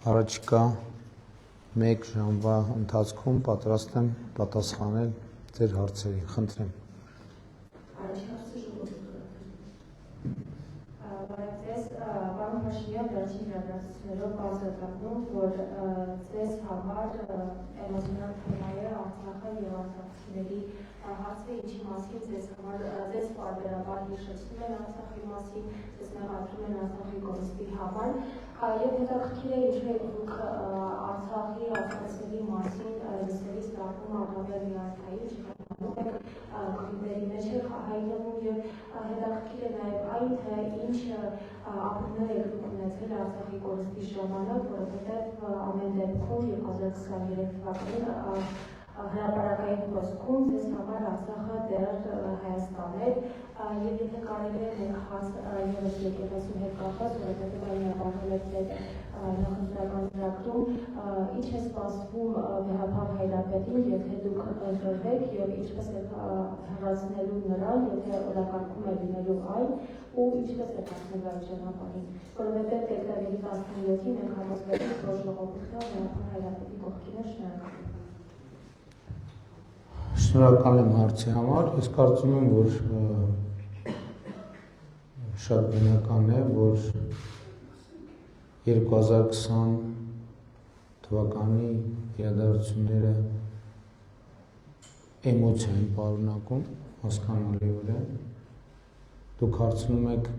Առաջիկա 1 ժամվա ընթացքում պատրաստ եմ պատասխանել ձեր հարցերին, խնդրեմ։ Ձեզ պարոն Փաշինյան վերջին իրադարձություններով բացատրում, որ ձեզ համար էմոցիոնալ թեմա է Արցախը եւ արցախցիների հարցը, ինչի մասին ձեզ պարբերաբար հիշեցնում են Արցախի մասին, ձեզ մեղադրում են Արցախի կորստի համար, եւ հետաքրքիր է ինչու եք դուք Արցախի արցախցիների մասին լսելիս դառնում առավել նյարդային, քրիստերի մեջ եք հայտնվում եւ հետաքրքիր է նաեւ այն, թե ինչ ապրումներ եք դուք ունեցել Արցախի կորստի ժամանակ, որովհետեւ ամեն դեպքում 2023 թվականին հրապարակային խոսքում ձեզ համար Արցախը դեռ Հայաստան էր եւ եթե կարելի է մենք հաց եւս եկեղեցու հետ կապված, որովհետեւ այն ապահովել է ձեր նախընտրական ծրագրում, ինչ է սպասվում Վեհապան Հայրապետին, եթե դուք ընտրվեք եւ ինչպես է հեռացնելու նրան, եթե օրակարգում է լինելու այն, ու ինչպես է հասնելու այդ ճանապարհին, որովհետեւ դեկտեմբերի 17-ին մենք համոզվել ենք, որ ժողովուրդը Վեհապան Հայրապետի կողքին է։ Շնորհակալ եմ հարցի համար, ես կարծում եմ, որ շատ բնական է, որ 2020 թվականի իրադարձությունները էմոցիա են պարունակում, հասկանալիորեն։ Դուք հարցնում եք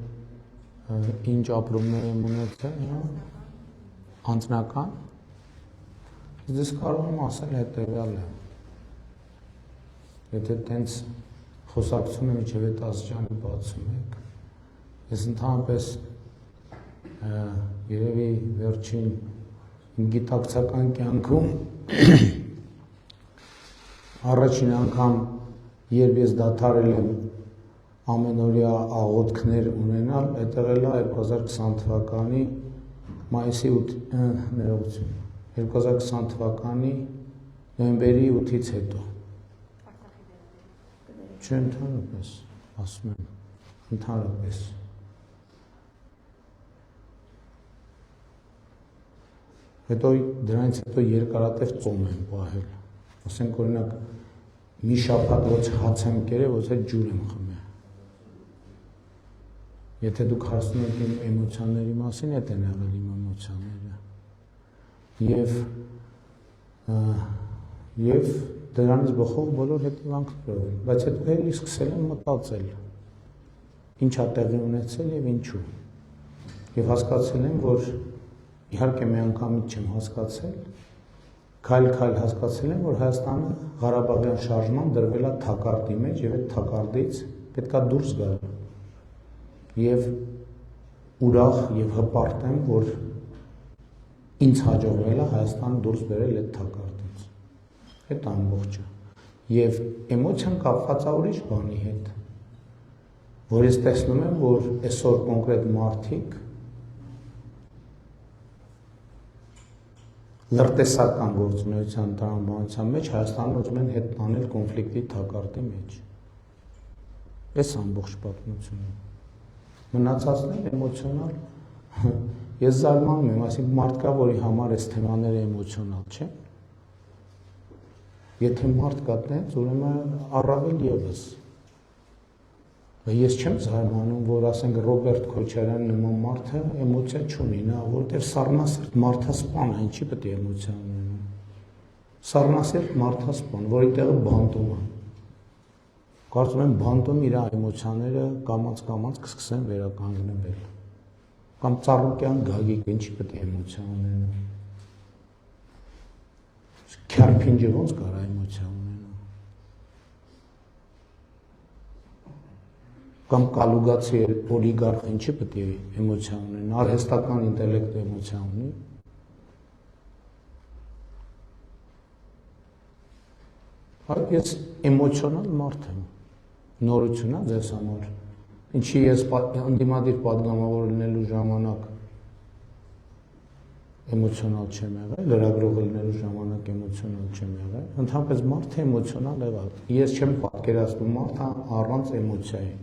ինչ ապրումներ եմ ունեցել, անձնական։ Ես կարող եմ ասել հետևյալը։ Եթե տենց խոսակցությունը մինչև այդ աստիճանի բացում եք, ես ընդհանրապես երևի վերջին գիտակցական կյանքում առաջին անգամ, երբ ես դադարել եմ ամենօրյա աղոթքներ ունենալ, այդ եղել է 2020 թվականի մայիսի 2020 թվականի նոյեմբերի 8-ից հետո։ Չէ, ընդհանրապես, ասում եմ, ընդհանրապես։ Հետո դրանից հետո երկարատև ծոմ եմ պահել։ Ասենք օրինակ մի շաբաթ ոչ հաց եմ կերել, ոչ էլ ջուր եմ խմել։ Եթե դուք հարցնում եք իմ էմոցիաների մասին, այդ են եղել իմ էմոցիաները։ Եվ դրանից բխող բոլոր հետևանքներով, բայց հետո էլի սկսել եմ մտածել, ինչ է տեղի ունեցել եւ ինչու։ Եվ հասկացել եմ, որ իհարկե մի անգամից չեմ հասկացել, քայլ-քայլ հասկացել եմ, որ Հայաստանը Ղարաբաղյան շարժման դրվել է թակարդի մեջ եւ այդ թակարդից պետքա դուրս գալ։ Եվ ուրախ եւ հպարտ եմ, որ ինձ հաջողվել է Հայաստանը դուրս բերել այդ թակարդից։ Այդ ամբողջը։ Եվ էմոցիան կապված է ուրիշ բանի հետ, որ ես տեսնում եմ, որ այսօր կոնկրետ մարդիկ լրտեսական գործունեության տրամաբանության մեջ Հայաստանը ուզում են հետ տանել կոնֆլիկտի թակարդի մեջ։ Այս ամբողջ պատմությունը։ Մնացածն է էմոցիոնալ։ Ես զարմանում եմ, այսինքն մարդ կա, որի համար այս թեմաները էմոցիոնալ չէ։ Եթե մարդ կա տենց, ուրեմն առավել ևս։ Ես չեմ զարմանում, որ ասենք Ռոբերտ Քոչարյան նման մարդը էմոցիա չունի, նա որտեղ սառնասիրտ մարդասպան է, ինչի պետք է էմոցիա ունենա։ Սառնասիրտ մարդասպան, որի տեղը բանտում է։ Կարծում եմ բանտում իր էմոցիաները կամաց-կամաց կսկսեն վերականգնվել։ Կամ Ծառուկյան Գագիկ ինչի պետք է էմոցիա ունենա։ Քյարփինջը ոնց կարա էմոցիա ունենա։ Կամ կալուգացի օլիգարխ ինչի պետք է էմոցիա ունենա, արհեստական ինտելեկտը էմոցիա ունի։ Ես էմոցիոնալ մարդ եմ, նորություն է ձեզ համար, ինչի ես ընդդիմադիր պատգամավոր լինելու ժամանակ էմոցիոնալ չեմ եղել, լրագրող լինելու ժամանակ էմոցիոնալ չեմ եղել, ընդհանրապես մարդը էմոցիոնալ եղավ։ Ես չեմ պատկերացնում մարդը առանց էմոցիայի։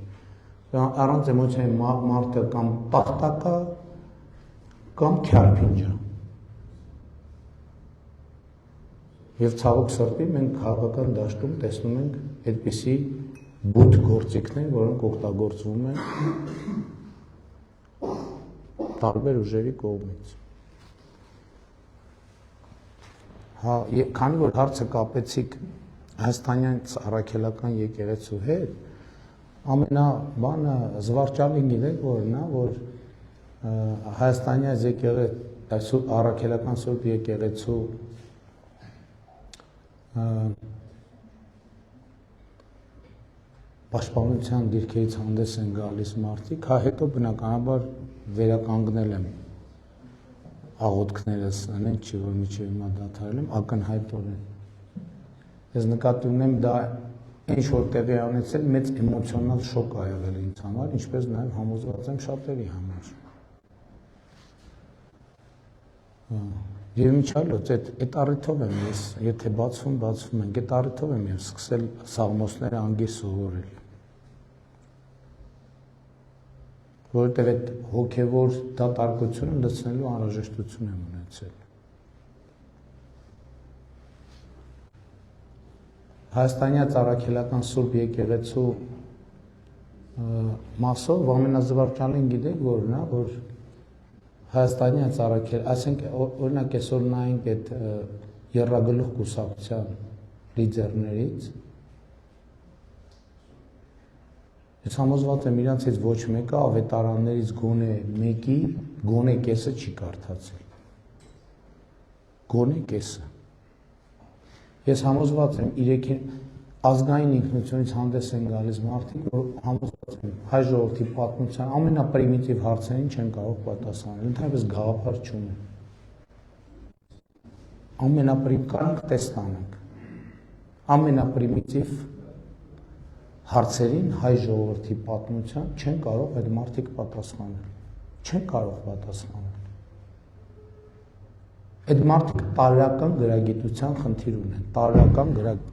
Առանց էմոցիայի մարդը կամ տախտակա կամ քյարփինջ է։ Եվ ցավոք սրտի մենք քաղաքական դաշտում տեսնում ենք այդպիսի բութ գործիքներ, որոնք օգտագործվում են տարբեր ուժերի կողմից։ Հա, քանի որ հարցը կապեցիք հայաստանյան առաքելական եկեղեցու հետ, ամենաբանը զվարճալին գիտեք որն է, որ հայաստանյան եկեղեցու առաքելական Սուրբ եկեղեցու պաշտպանության դիրքերից հանդես են գալիս մարդիկ, հա հետո բնականաբար վերականգնել եմ աղոթքներս, այնեն չի, որ միջև հիմա դադարել եմ, ակնհայտորեն։ Ես նկատի ունեմ դա ինչ որ տեղի ունեցել մեծ էմոցիոնալ շոկ ա եղել ինձ համար, ինչպես նաև համոզված եմ շատերի համար։ Եվ միջալոց այդ առիթով եմ ես, եթե բացվում ենք, այդ առիթով եմ ես սկսել սաղմոսները անգիր սովորել։ Որովհետև այդ հոգևոր դատարկությունը լցնելու անհրաժեշտություն եմ ունեցել։ Հայաստանյան առաքելական Սուրբ եկեղեցու մասով ամենազվարճալին գիտեք որն է, որ Հայաստանյան առաքել, ասենք օրինակ այսօր նայենք այդ եռագլուխ կուսակցության լիդերներից, ես համոզված եմ իրանցից ոչ մեկը ավետարաններից գոնե մեկի գոնե կեսը չի կարդացել։ Գոնե կեսը։ Ես համոզված եմ իրեքին ազգային ինքնությունից հանդես են գալիս մարդիկ, որ համոզված են հայ ժողովրդի պատմության ամենապրիմիտիվ հարցերին չեն կարող պատասխանել, ընդհանրապես գաղափար չունեն։ Ամենապրիմիտիվ տեսնանք։ Ամենապրիմիտիվ հարցերին հայ ժողովրդի պատմության չեն կարող այդ մարդիկ պատասխանել։ Չեն կարող պատասխանել։ Այդ մարդիկ տարրական գրագիտության խնդիր ունեն, տարրական գրագիտության։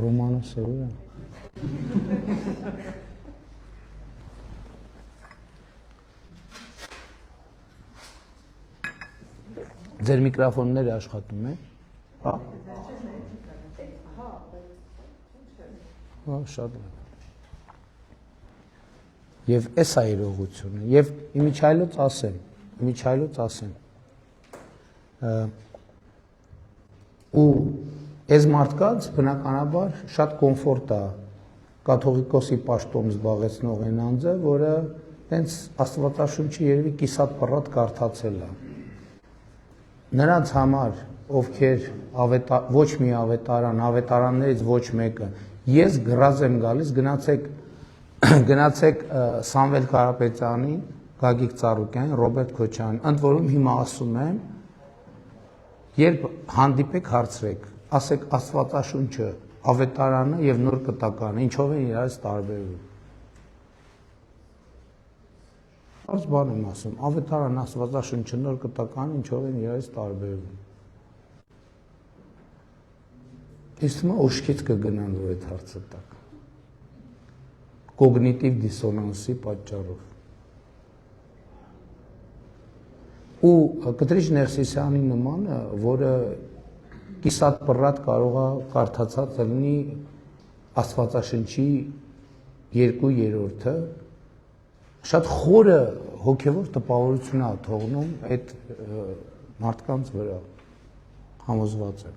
Ռոմանոսը ո՞ր է։ Ձեր միկրոֆոնները աշխատում են։ Հա։ Հա, շատ լավ։ Եվ էս է իրողությունը, եւ իմիջայլոց ասեմ։ Ու այս մարդկանց բնականաբար շատ կոմֆորտ է կաթողիկոսի պաշտոն զբաղեցնող այն անձը, որը տենց Աստվածաշունչի երևի կիսատ պռատ կարդացել է։ Նրանց համար, ովքեր ոչ մի ավետարան, ավետարաններից ոչ մեկը, ես գրազ եմ գալիս, գնացեք Սամվել Կարապետյանին, Գագիկ Ծառուկյանին, Ռոբերտ Քոչարյանին, ընդ որում հիմա ասում եմ, երբ հանդիպեք հարցրեք, ասեք Աստվածաշունչը, ավետարանը եւ նոր կտականը, ինչով են իրարից տարբերվում։ Այս բան եմ ասում, ավետարան, Աստվածաշունչը, նոր կտականը, ինչով են իրարից տարբերվում։ Իսկ հիմա ուշքից կգնան, որ այդ հարցը տակ։ Կոգնիտիվ դիսոնանսի պատճառով։ Ու Կտրիչ Ներսիսյանի նմանը, որը կիսատ պռատ կարող է կարդացած լինի Աստվածաշնչի 2/3-ը, շատ խորը հոգևոր տպավորություն է թողնում այդ մարդկանց վրա, համոզված եմ։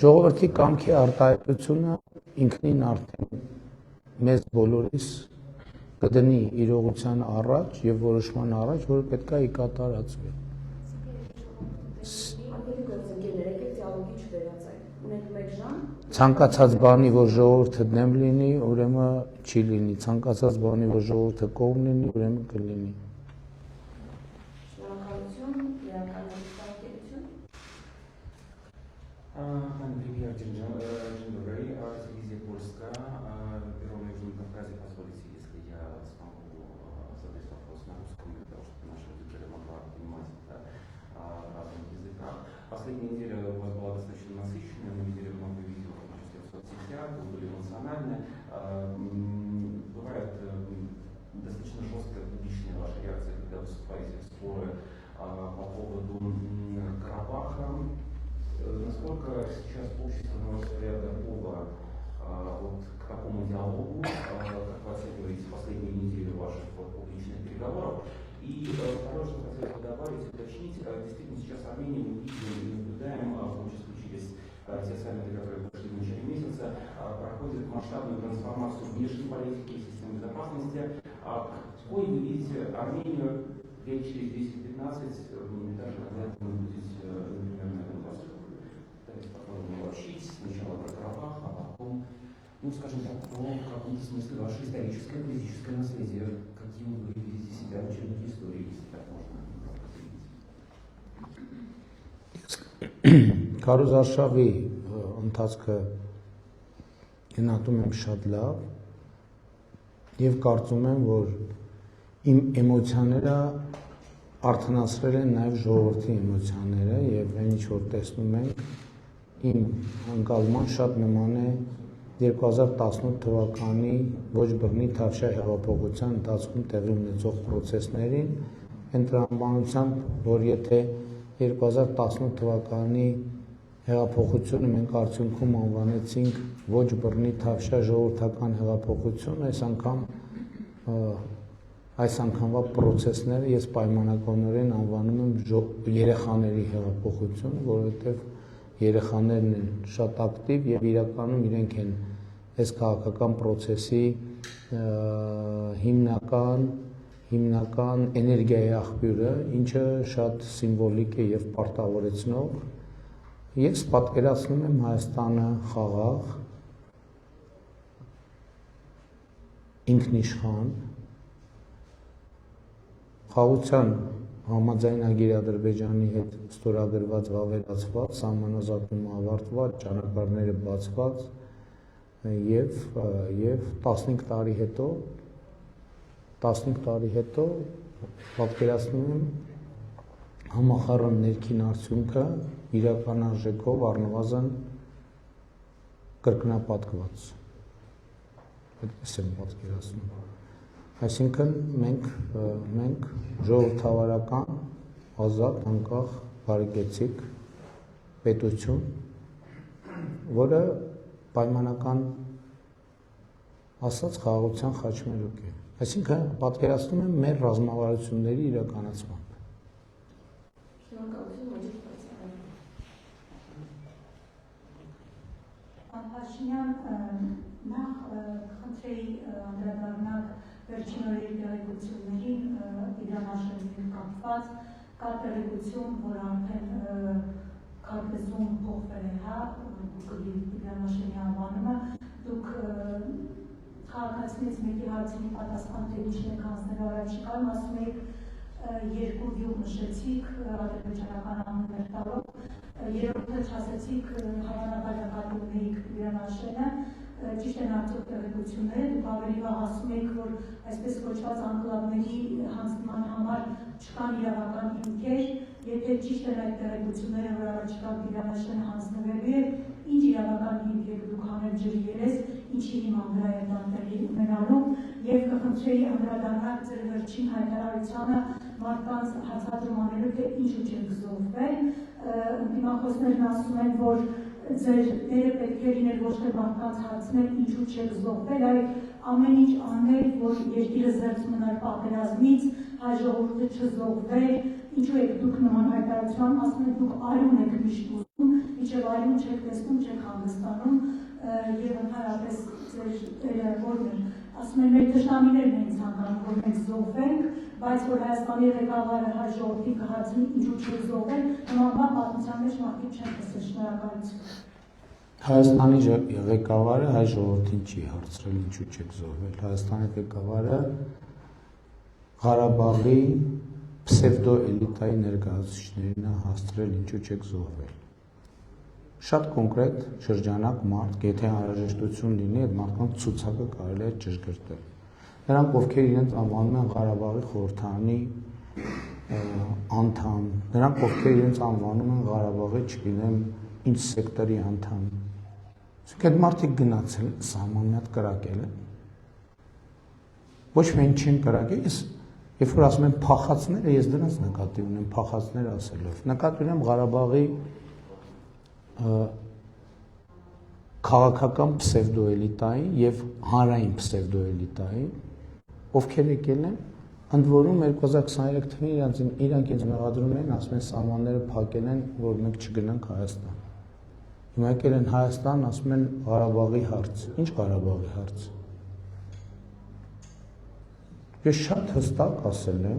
Ժողովրդի կամքի արտահայտությունը ինքնին արդեն մեզ բոլորիս կդնի իրողության առաջ եւ որոշման առաջ, որը պետք է կատարածվի։ Ցանկացած բանի, որ ժողովուրդը դեմ լինի, ուրեմն չի լինի, ցանկացած բանի, որ ժողովուրդը կողմ լինի, ուրեմն կլինի։ Премьер День добрый. Телевизия Польская. Первое на Южном Кавказе. Позволите, если я смогу задать вопрос на русском, для того, чтобы наша аудитория могла понимать это разных языках. Последняя неделя у вас была достаточно насыщенная. Мы видели много видео, в том числе в соцсетях, вы были эмоциональны. Бывает достаточно жесткая публичная ваша реакция, когда вы вступаете в споры по поводу Карабаха. Насколько сейчас общество, на ваш взгляд, готово к такому диалогу, как вы оцениваете последние недели ваших публичных переговоров? И второе, что хотелось бы добавить, уточнить, действительно сейчас в Армении мы видим и наблюдаем, в том числе через те саммиты, которые прошли в начале месяца, проходит масштабную трансформацию внешней политики и системы безопасности. Какой вы видите Армению лет через 10-15, даже когда вы будете, например, на этом посту? Учить сначала про Карабах, а потом, скажем так, про в каком-то смысле ваше историческое, политическое наследие, каким вы видите себя в учебнике истории, если так можно определить. Քարոզարշավի ընթացքը գնահատում եմ շատ լավ եւ կարծում եմ, որ իմ էմոցիաները արդյունացրել են նաեւ ժողովրդի էմոցիաները եւ այն ինչ որ տեսնում ենք իմ անկալման շատ նման է 2018 թվականի ոչ բռնի Թավշյա հեղափոխության ընթացքում տեղի ունեցող process-ներին, այն տրամաբանությամբ, որ եթե 2018 թվականի հեղափոխությունը մենք արդյունքում անվանեցինք ոչ բռնի Թավշյա ժողովրդական հեղափոխություն, այս անգամվա process-ները ես պայմանականորեն անվանում եմ երեխաների հեղափոխություն, որովհետև երեխաներն են շատ ակտիվ եւ իրականում իրենք են այս քաղաքական process-ի հիմնական էներգիայի աղբյուրը, ինչը շատ սիմվոլիկ է եւ պարտավորեցնող։ Ես պատկերացնում եմ Հայաստանը խաղաղ, ինքնիշխան, խաղաղության համաձայնագիր Ադրբեջանի հետ ստորագրված վավերացված, սահմանազատումը ավարտված, ճանապարհները բացված եւ 15 տարի հետո պատկերացնում եմ համախառն ներքին արդյունքը իրական արժեքով առնվազն կրկնապատկված։ Այդպես եմ պատկերացնում։ Այսինքն մենք ժողովրդավարական, ազատ, անկախ, բարեկեցիկ պետություն, որը պայմանական ասած խաղաղության խաչմերուկ է։ Այսինքն պատկերացնում եմ մեր ռազմավարությունների իրականացմամբ։ Փաշինյան, նախ խնդրեի անդրադառնալ վերջին օրերի տեղեկություններին Իրանաշենքին կապված, կա տեղեկություն, որ արդեն քարտեզում փոխվել է, Իրանաշենքի անվանումը, դուք քաղաքացիներից մեկի հարցին պատասխան թե ինչն եք հանձնել առաջիկայում, ասում եք երկու գյուղ նշեցիք ադրբեջանական անուններ տալով, երրորդը չասեցիք հավանաբար նկատում էիք Իրանաշենը, ճիշտ են արդյոք տեղեկությունները, դուք ավելի վաղ ասում եք, որ այսպես կոչված անկլավների հանձնման համար չկան իրավական հիմքեր, եթե ճիշտ են այդ տեղեկությունները, որ առաջիկա Իրանաշենը հանձնվելու է, ինչ իրավական հիմք եք դուք հանել ջրի երես, ինչի հիման վրա է դա տեղի ունենալու, եւ կխնդրեի անդրադառնալ ձեր վերջին հայտարարությանը մարդկանց հացադրում անելու, թե ինչու չեք զոհվել, դիմախոսներն ասում են, որ ձեր դերը պետք է լիներ ոչ թե մարդկանց հարցնել ինչու չեք զոհվել, այլ ամեն ինչ անել, որ երկիրը զերծ մնար պատերազմից, հայ ժողովուրդը չզոհվեր, ինչու եք դուք նման հայտարարության, ասում եք դուք արյուն եք միշտ ուզում, մինչև արյուն չեք տեսնում, չեք հանգստանում եւ ընդհանրապես ձեր դերը որն է, ասում են մեր թշնամիներն են ցանկանում, որ մենք զոհվենք, բայց որ Հայաստանի ղեկավարը հայ ժողովրդին կհարցնի ինչու չեք զոհվել, նման բան պատմության մեջ մարդիկ չեն տեսել, շնորհակալություն։ Հայաստանի ղեկավարը հայ ժողովրդին չի հարցրել ինչու չեք զոհվել, Հայաստանի ղեկավարը Ղարաբաղի պսևդո էլիտայի ներկայացուցիչներին է հասցրել ինչու չեք զոհվել։ շատ կոնկրետ շրջանակ մարդ, եթե անհրաժեշտություն լինի, այդ մարդկանց ցուցակը կարելի է ճշգրտել։ Նրանք, ովքեր իրենց անվանում են Ղարաբաղի խորհրդարանի անդամ, նրանք, ովքեր իրենց անվանում են Ղարաբաղի, չգիտեմ, ինչ սեկտորի անդամ։ Իսկ այդ մարդիկ գնացել են, սահման մի հատ կրակել են։ Ոչ միայն չեն կրակել, երբ որ ասում են փախածները, ես դրանց նկատի ունեմ, փախածներ ասելով։ Նկատի ունեմ Ղարաբաղի քաղաքական պսևդոէլիտային եւ հանրային պսևդոէլիտային, ովքեր եկել են, ընդ որում 2023 թվականին իրանք ինձ մեղադրում են, ասում են սահմանները փակել են, որ մենք չգնանք Հայաստան։ Հիմա եկել են Հայաստան, ասում են Ղարաբաղի հարց։ Ինչ Ղարաբաղի հարց։ Ես շատ հստակ ասել եմ,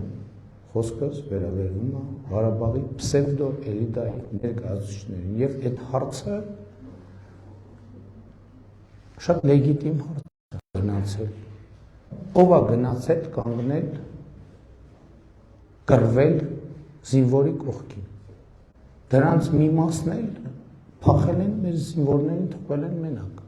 խոսքս վերաբերվում է Ղարաբաղի պսևդոէլիտայի ներկայացուցիչներին եւ այդ հարցը շատ լեգիտիմ հարց է գնացել։ Ով է գնացել կանգնել կռվել զինվորի կողքին։ Դրանց մի մասն էլ փախել են մեր զինվորներին, թողել են մենակ։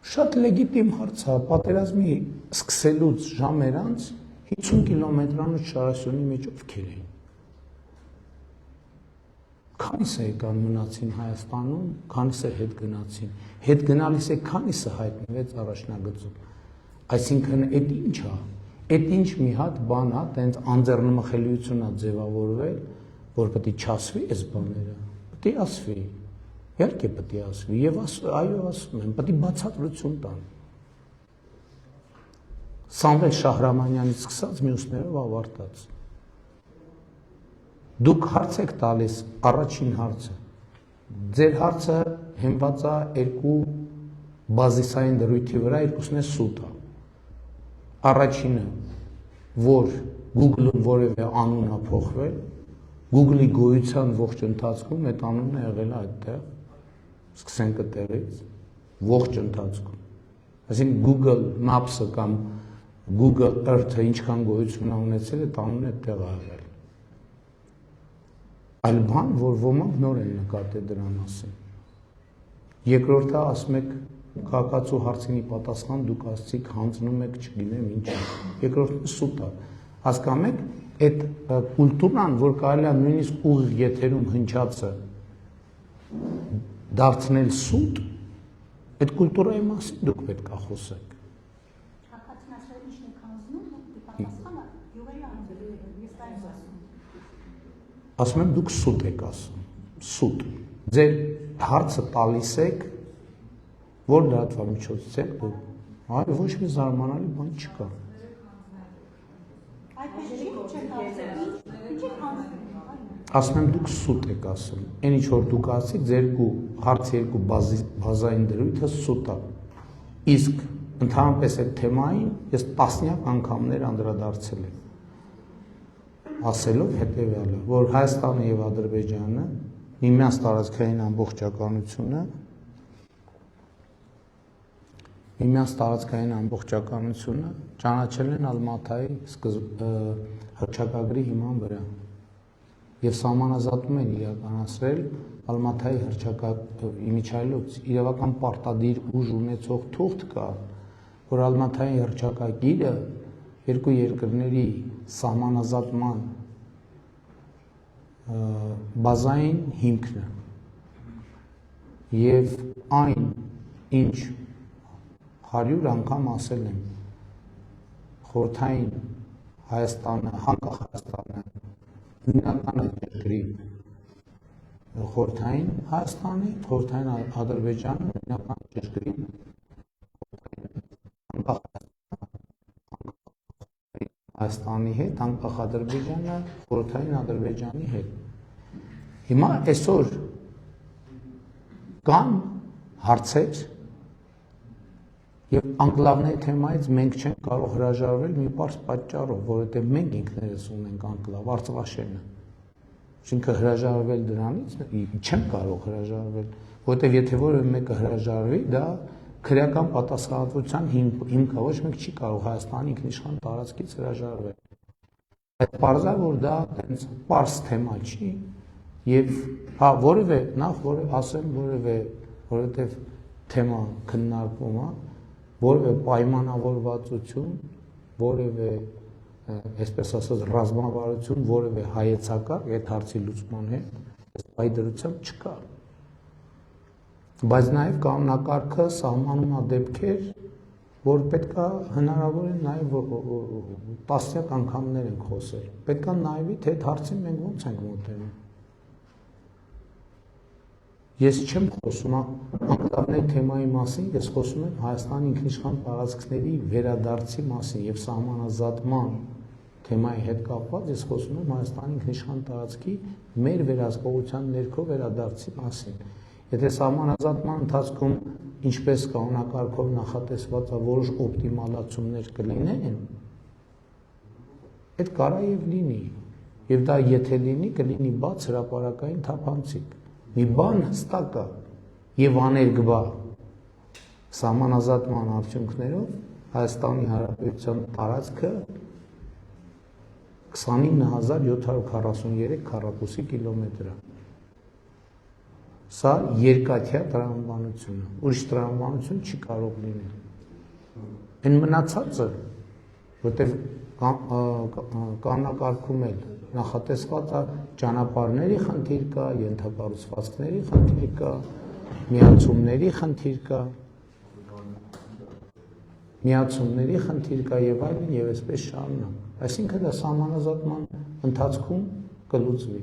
Շատ լեգիտիմ հարց է, պատերազմի սկսելուց ժամեր անց 50 կիլոմետրանոց շարասյունի մեջ ովքեր էին։ Քանիսը եկան մնացին Հայաստանում, քանիսը հետ գնացին։ Հետ գնալիս է քանիսը հայտնվեց առաջնագծում։ Այսինքն այդ ինչ է։ Այդ ինչ մի հատ բան է, տենց անձեռնմխելիություն է ձևավորվել, որ պետք է չասվի այս բաները։ Պետք է ասվի։ Իհարկե պետք է ասվի եւ այո ասում եմ, պետք է բացատրություն տան։ Սամվել Շահրամանյանից սկսած մյուսներով ավարտած։ Դուք հարց եք տալիս, առաջին հարցը։ Ձեր հարցը հենված է երկու բազիսային դրույթի վրա, երկուսն է սուտ է։ Առաջինը, որ Google-ում որևէ անուն է փոխվել, Google-ի գոյության ողջ ընթացքում այդ անունը եղել է այդտեղ, սկսենք այդտեղից, ողջ ընթացքում։ Այսինքն Google Maps-ը կամ Google Earth-ը ինչքան գոյություն ունեցել, այդ անունը այդտեղ է եղել։ Այլ բան, որ ոմանք նոր են նկատել դրան մասին։ Երկրորդը ասում եք քաղաքացու հարցինի պատասխան դուք ասցիք հանձնում եք չգիտեմ ինչ։ Երկրորդը սուտ է։ Հասկանում եք, այդ կուլտուրան, որ կարելի է նույնիսկ ուղիղ եթերում հնչածը դարձնել սուտ, այդ կուլտուրայի մասին դուք պետք է խոսեք։ Ասում եմ դուք սուտ եք ասում, սուտ։ Ձեր հարցը տալիս եք, որ լրատվամիջոցից եք դուք։ Այո, ոչ մի զարմանալի բան չկա։ Ասում եմ դուք սուտ եք ասում։ Այն ինչ որ դուք ասիք, ձեր հարցի երկու բազային դրույթը սուտ է։ Իսկ ընդհանրապես այդ թեմային ես տասնյակ անգամներ անդրադարձել եմ։ Ասելով հետևյալը, որ Հայաստանը եւ Ադրբեջանը միմյանց տարածքային ամբողջականությունը ճանաչել են Ալմաթայի հռչակագրի հիման վրա եւ սահմանազատում են իրականացրել Ալմաթայի իմիջայլոց իրավական պարտադիր ուժ ունեցող թուղթ կա, որ Ալմաթայի հռչակագիրը երկու երկրների սահմանազատման բազային հիմքն է եւ այն ինչ 100 անգամ ասել եմ խորհրդային Հայաստանը, հանկախ Հայաստանը հիմնական երկրի խորհրդային Հայաստանի, խորհրդային Ադրբեջանը հիմնական երկրի հանկախ Հայաստանի հետ, անկախ Ադրբեջանը, խորհրդային Ադրբեջանի հետ։ Հիմա այսօր կան հարցեր եւ անկլավների թեմայից մենք չենք կարող հրաժարվել մի պարզ պատճառով, որովհետեւ մենք ինքներս ունենք անկլավ, Արցախաշենը։ Ինչինքն հրաժարվել դրանից չենք կարող հրաժարվել, որովհետեւ եթե որևէ մեկը հրաժարվի, դա քրեական պատասխանատվության հիմք է, ոչ մեկ չի կարող Հայաստանի ինքնիշխան տարածքից հրաժարվել։ Այդ պարզ է, որ դա տենց պարզ թեմա չի, Եվ հա որովհետև թեմա քննարկվում է, որևէ պայմանավորվածություն, որևէ այսպես ասած ռազմավարություն, որևէ հայեցակարգ այդ հարցի լուծման հետ պայդրությամբ չկա։ Բայց նաև կանոնակարգը սահմանում է դեպքեր, որ պետք է հնարավոր է նաև տասնյակ անգամներ ենք խոսել։ Պետք է նայվի, թե այդ հարցին մենք ոնց ենք մոտենում։ Ես չեմ խոսում անկլավների թեմայի մասին, ես խոսում եմ Հայաստանի ինքնիշխան տարածքների վերադարձի մասին եւ սահմանազատման թեմայի հետ կապված, ես խոսում եմ Հայաստանի ինքնիշխան տարածքի մեր վերահսկողության ներքո վերադարձի մասին։ Եթե սահմանազատման ընթացքում ինչպես կանոնակարգով նախատեսված է որոշ օպտիմալացումներ կլինեն, այդ կարա եւ լինի։ Եվ դա եթե լինի, կլինի բաց հրապարակային թափանցիկ։ Մի բան հստակ է եւ աներկբա սահմանազատման արդյունքներով Հայաստանի Հանրապետության տարածքը 29743 քառակուսի կիլոմետր է։ Սա երկաթյա տրամաբանություն է, ուրիշ տրամաբանություն չի կարող լինել։ Այն մնացածը, որտեղ կանոնակարգում էլ նախատեսված է ճանապարհների խնդիր կա, ենթակառուցվածքների խնդիր կա, միացումների խնդիր կա եւ այլն եւ այսպես շարունակ։ Այսինքն դա սահմանազատման ընթացքում կլուծվի։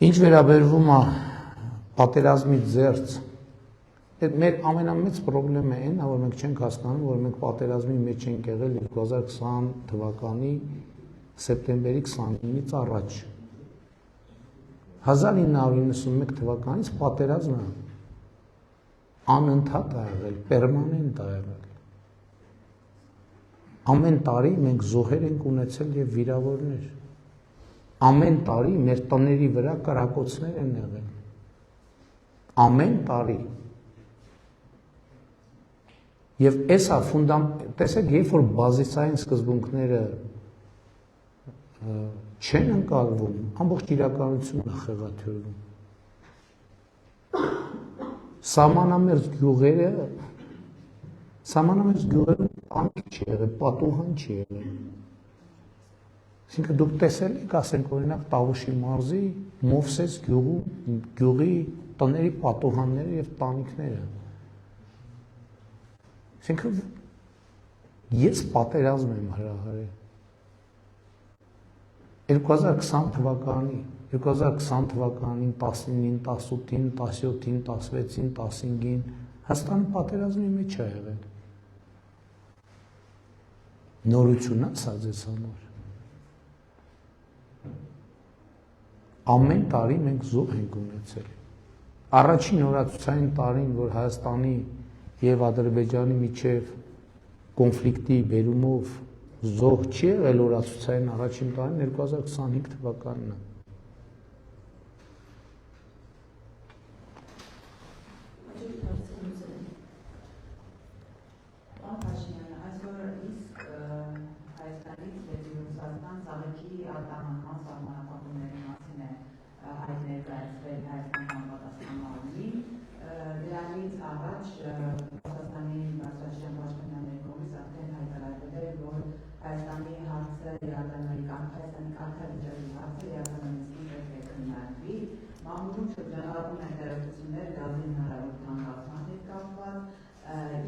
Ինչ վերաբերվում է պատերազմից զերծ, այդ մեր ամենամեծ խնդիրը այն է, որ մենք չենք հասկանում, որ մենք պատերազմի մեջ ենք եղել 2020 թվականի սեպտեմբերի 29-ից առաջ 1991 թվականից պատերազմը անընդհատ է եղել, պերմանենտ է եղել։ Ամեն տարի մենք զոհեր ենք ունեցել եւ վիրավորներ։ Ամեն տարի մեր տների վրա կրակոցներ են եղել։ Ամեն տարի։ Եվ էսա տեսեք, երբ որ բազիսային սկզբունքները չեն ընկալվում, ամբողջ իրականությունն է խեղաթյուրվում։ Սահմանամերձ գյուղերը տանք չի եղել, պատուհան չի եղել։ Այսինքն դուք տեսել եք, ասենք օրինակ Տավուշի մարզի Մովսես գյուղի տների պատուհանները եւ տանիքները։ Այսինքն ես պատերազմ եմ հրահարել 2020 թվականին 19-ին, 19-ին, 18-ին, 17-ին, 16-ին, 15-ին Հայաստանը պատերազմի մեջ է եղել։ Նորություն է սա ձեզ համար։ Ամեն տարի մենք զոհ ենք ունեցել։ Առաջին օրացուցային տարին, որ Հայաստանի եւ Ադրբեջանի միջև կոնֆլիկտի բերումով զոհ չի եղել օրացուցային առաջին տարին 2025 թվականն է։ Մամուլում շրջանառվում են տեղեկություններ գազի հնարավոր թանկացման հետ կապված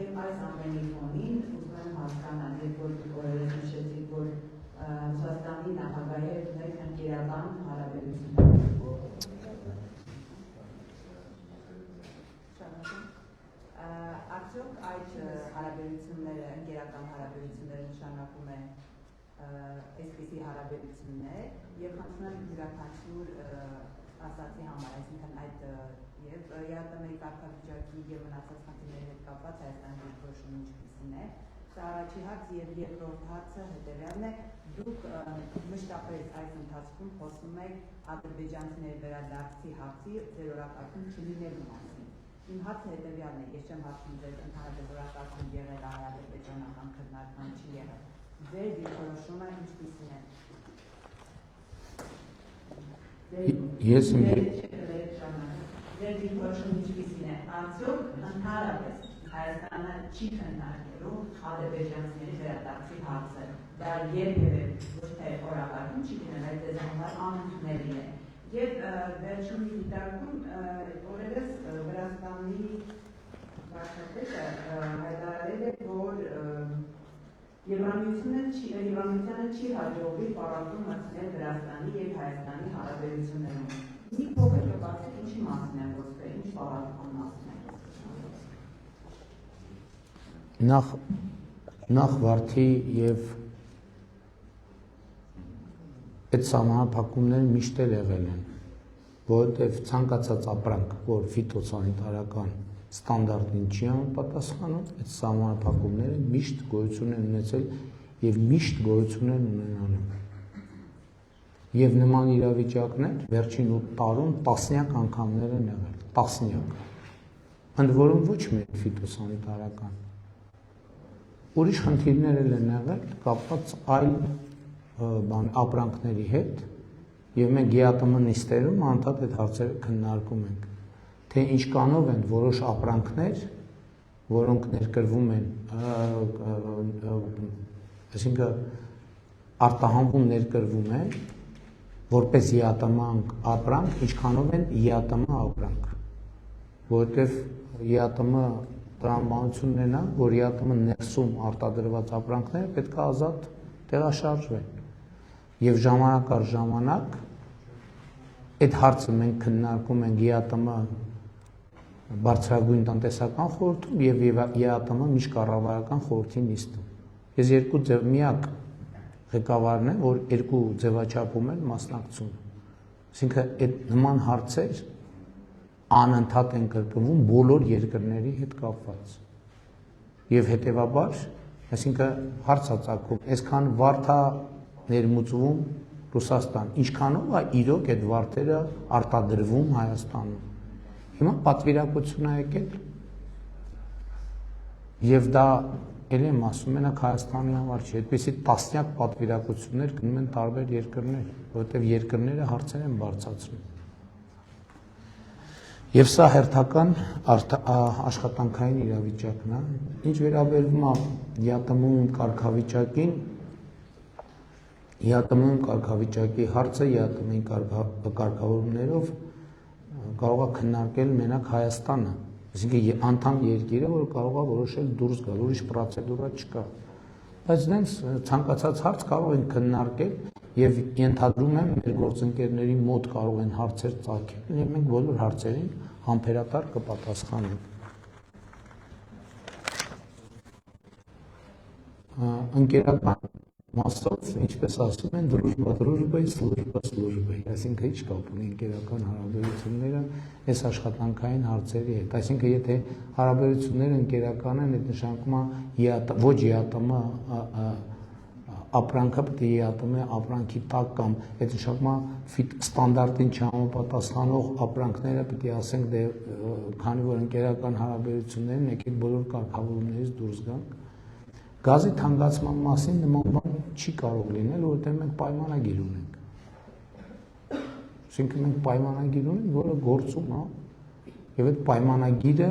եւ այս ամենի ֆոնին ուզում եմ հասկանալ, երբ որ դուք օրերս նշեցիք, որ Ռուսաստանի նախագահի հետ ունեք ընկերական հարաբերություններ։ Արդյոք այդ հարաբերությունները, ընկերական հարաբերությունները նշանակում է այսպիսի հարաբերություններ եւ խնդրում եմ յուրաքանչյուր ասացի համար, այսինքն այդ եւ ԵԱՏՄ-ի կարգավիճակի եւ մնացած խնդիրների հետ կապված Հայաստանի դիրքորոշումը ինչպիսին է։ Սա առաջի հարց եւ երկրորդ հարցը հետեւյալն է. դուք մշտապես այս ընթացքում խոսում եք ադրբեջանցիների վերադարձի հարցի ձեր օրակարգում չլինելու մասին։ Իմ հարցը հետեւյալն է, ես չեմ հարցնում ձեր ընդհանրապես օրակարգում եղել հայ-ադրբեջանական քննարկման չի եղել։ Ձեր դիրքորոշումը ինչպիսին է։ Ես իմ Ձեր դիրքորոշումը ինչպիսին է, արդյոք ընդհանրապես Հայաստանը չի քննարկելու ադրբեջանցիների վերադարձի հարցը, դա երբևէ ոչ թե օրակարգում չի լինել, այլ դες համար անընդունելի է։ Եվ վերջում դիտարկում օրերս Վրաստանի վարչապետը հայտարարել է, որ Եվրամիությանը չի հաջողվի պարապում մտցնել Վրաստանի եւ Հայաստանի հարաբերություններում։ Մի փոքր կբացեք ինչի մասին է խոսքը, ինչ պարապման մասին է։ Նախ Վարդի եւ այդ սահմանափակումները միշտ էլ եղել են, որովհետեւ ցանկացած ապրանք, որ ֆիտոսանիտարական ստանդարտին չի համապատասխանում, այդ սահմանափակումները միշտ գոյություն են ունեցել եւ միշտ գոյություն են ունենալու։ Եվ նման իրավիճակներ վերջին 8 տարում տասնյակ անգամներ են եղել, տասնյակ։ Ընդ որում ոչ միայն ֆիտոսանիտարական։ Ուրիշ խնդիրներ են եղել կապված այլ ապրանքների հետ, եւ մենք ԳԱՏՄ նիստերում անդադ այդ հարցերը քննարկում ենք, թե ինչքանով են որոշ ապրանքներ, որոնք ներկրվում են, այսինքն արտահանվում ներկրվում են որպես ԵԱՏՄ ապրանք, ինչքանով են ԵԱՏՄ ապրանք, որովհետև ԵԱՏՄ տրամաբանություն ունենա, որ ԵԱՏՄ ներսում արտադրված ապրանքները պետք է ազատ տեղաշարժվեն, եւ ժամանակ առ ժամանակ այդ հարցը մենք քննարկում ենք ԵԱՏՄ բարձրագույն տնտեսական խորհրդում եւ ԵԱՏՄ միջկառավարական խորհրդի նիստում։ Ես երկու միակ ղեկավարն եմ, որ երկու ձևաչափում են մասնակցում։ Այսինքն այդ նման հարցեր անընդհատ են կրկնվում բոլոր երկրների հետ կապված։ Եվ հետեւաբար, այսինքն հարց է ծագում, այսքան վարդ է ներմուծվում Ռուսաստան, ինչքանով է իրոք այդ վարդերը արտադրվում Հայաստանում։ Հիմա պատվիրակություն է եկել եւ դա ել եմ ասում, մենակ Հայաստանի համար չի, այդպիսի տասնյակ պատվիրակություններ գնում են տարբեր երկրներ, որովհետեւ երկրները հարցեր են բարձրացնում։ Եվ սա հերթական աշխատանքային իրավիճակն է, ինչ վերաբերում է ԵԱՏՄ-ում կարգավիճակին, ԵԱՏՄ-ում կարգավիճակի հարցը ԵԱՏՄ-ի կարգավորումներով կարող է քննարկել մենակ Հայաստանը, այսինքն անդամ երկիրը, որ կարող է որոշել դուրս գալ, ուրիշ պրոցեդուրա չկա։ Բայց դրանց ցանկացած հարց կարող են քննարկել եւ ենթադրում եմ մեր գործընկերների մոտ կարող են հարցեր ծագել եւ մենք բոլոր հարցերին համբերատար կպատասխանենք։ Ընկերական մասով, ինչպես ասում են, դրուժբա, սլուժբա, այսինքն ինչ կապ ունի ընկերական հարաբերությունները այս աշխատանքային հարցերի հետ, այսինքն եթե հարաբերությունները ընկերական են, այդ նշանակում է ոչ ԵԱՏՄ ապրանքը պետք է ԵԱՏՄ ապրանքի տակ կամ այդ նշանակում է ստանդարտին չհամապատասխանող ապրանքները պետք է ասենք դե քանի որ ընկերական հարաբերություններն եկեք բոլոր կարգավորումներից դուրս գանք։ Գազի թանկացման մասին նման բան չի կարող լինել, որովհետև մենք պայմանագիր ունենք։ Այսինքն մենք պայմանագիր ունենք, որը գործում է, եւ այդ պայմանագիրը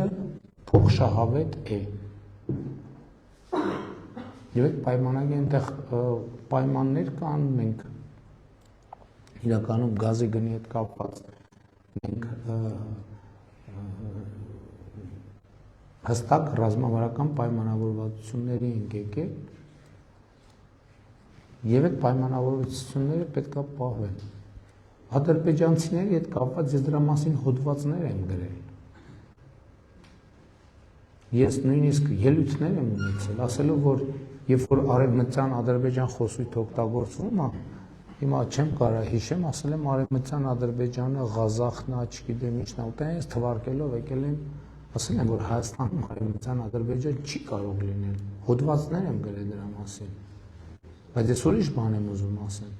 փոխշահավետ է։ Եվ այդ պայմանագիրը այնտեղ պայմաններ կան, մենք իրականում գազի գնի հետ կապված մենք հստակ ռազմավարական պայմանավորվածությունների ենք եկել եւ այդ պայմանավորվածությունները պետք է պահվեն։ Ադրբեջանցիների հետ կապված ես դրա մասին հոդվածներ եմ գրել։ Ես նույնիսկ ելույթներ եմ ունեցել, ասելով որ երբ որ արևմտյան Ադրբեջան խոսույթ օգտագործվում է, հիմա չեմ կարող հիշեմ, ասել եմ արևմտյան Ադրբեջանը, Ղազախն, չգիտեմ ինչն է, ուտեն ես թվարկելով եկել եմ ասել եմ, որ Հայաստանում արևմտյան Ադրբեջան չի կարող լինել, հոդվածներ եմ գրել դրա մասին, բայց ես ուրիշ բան եմ ուզում ասել,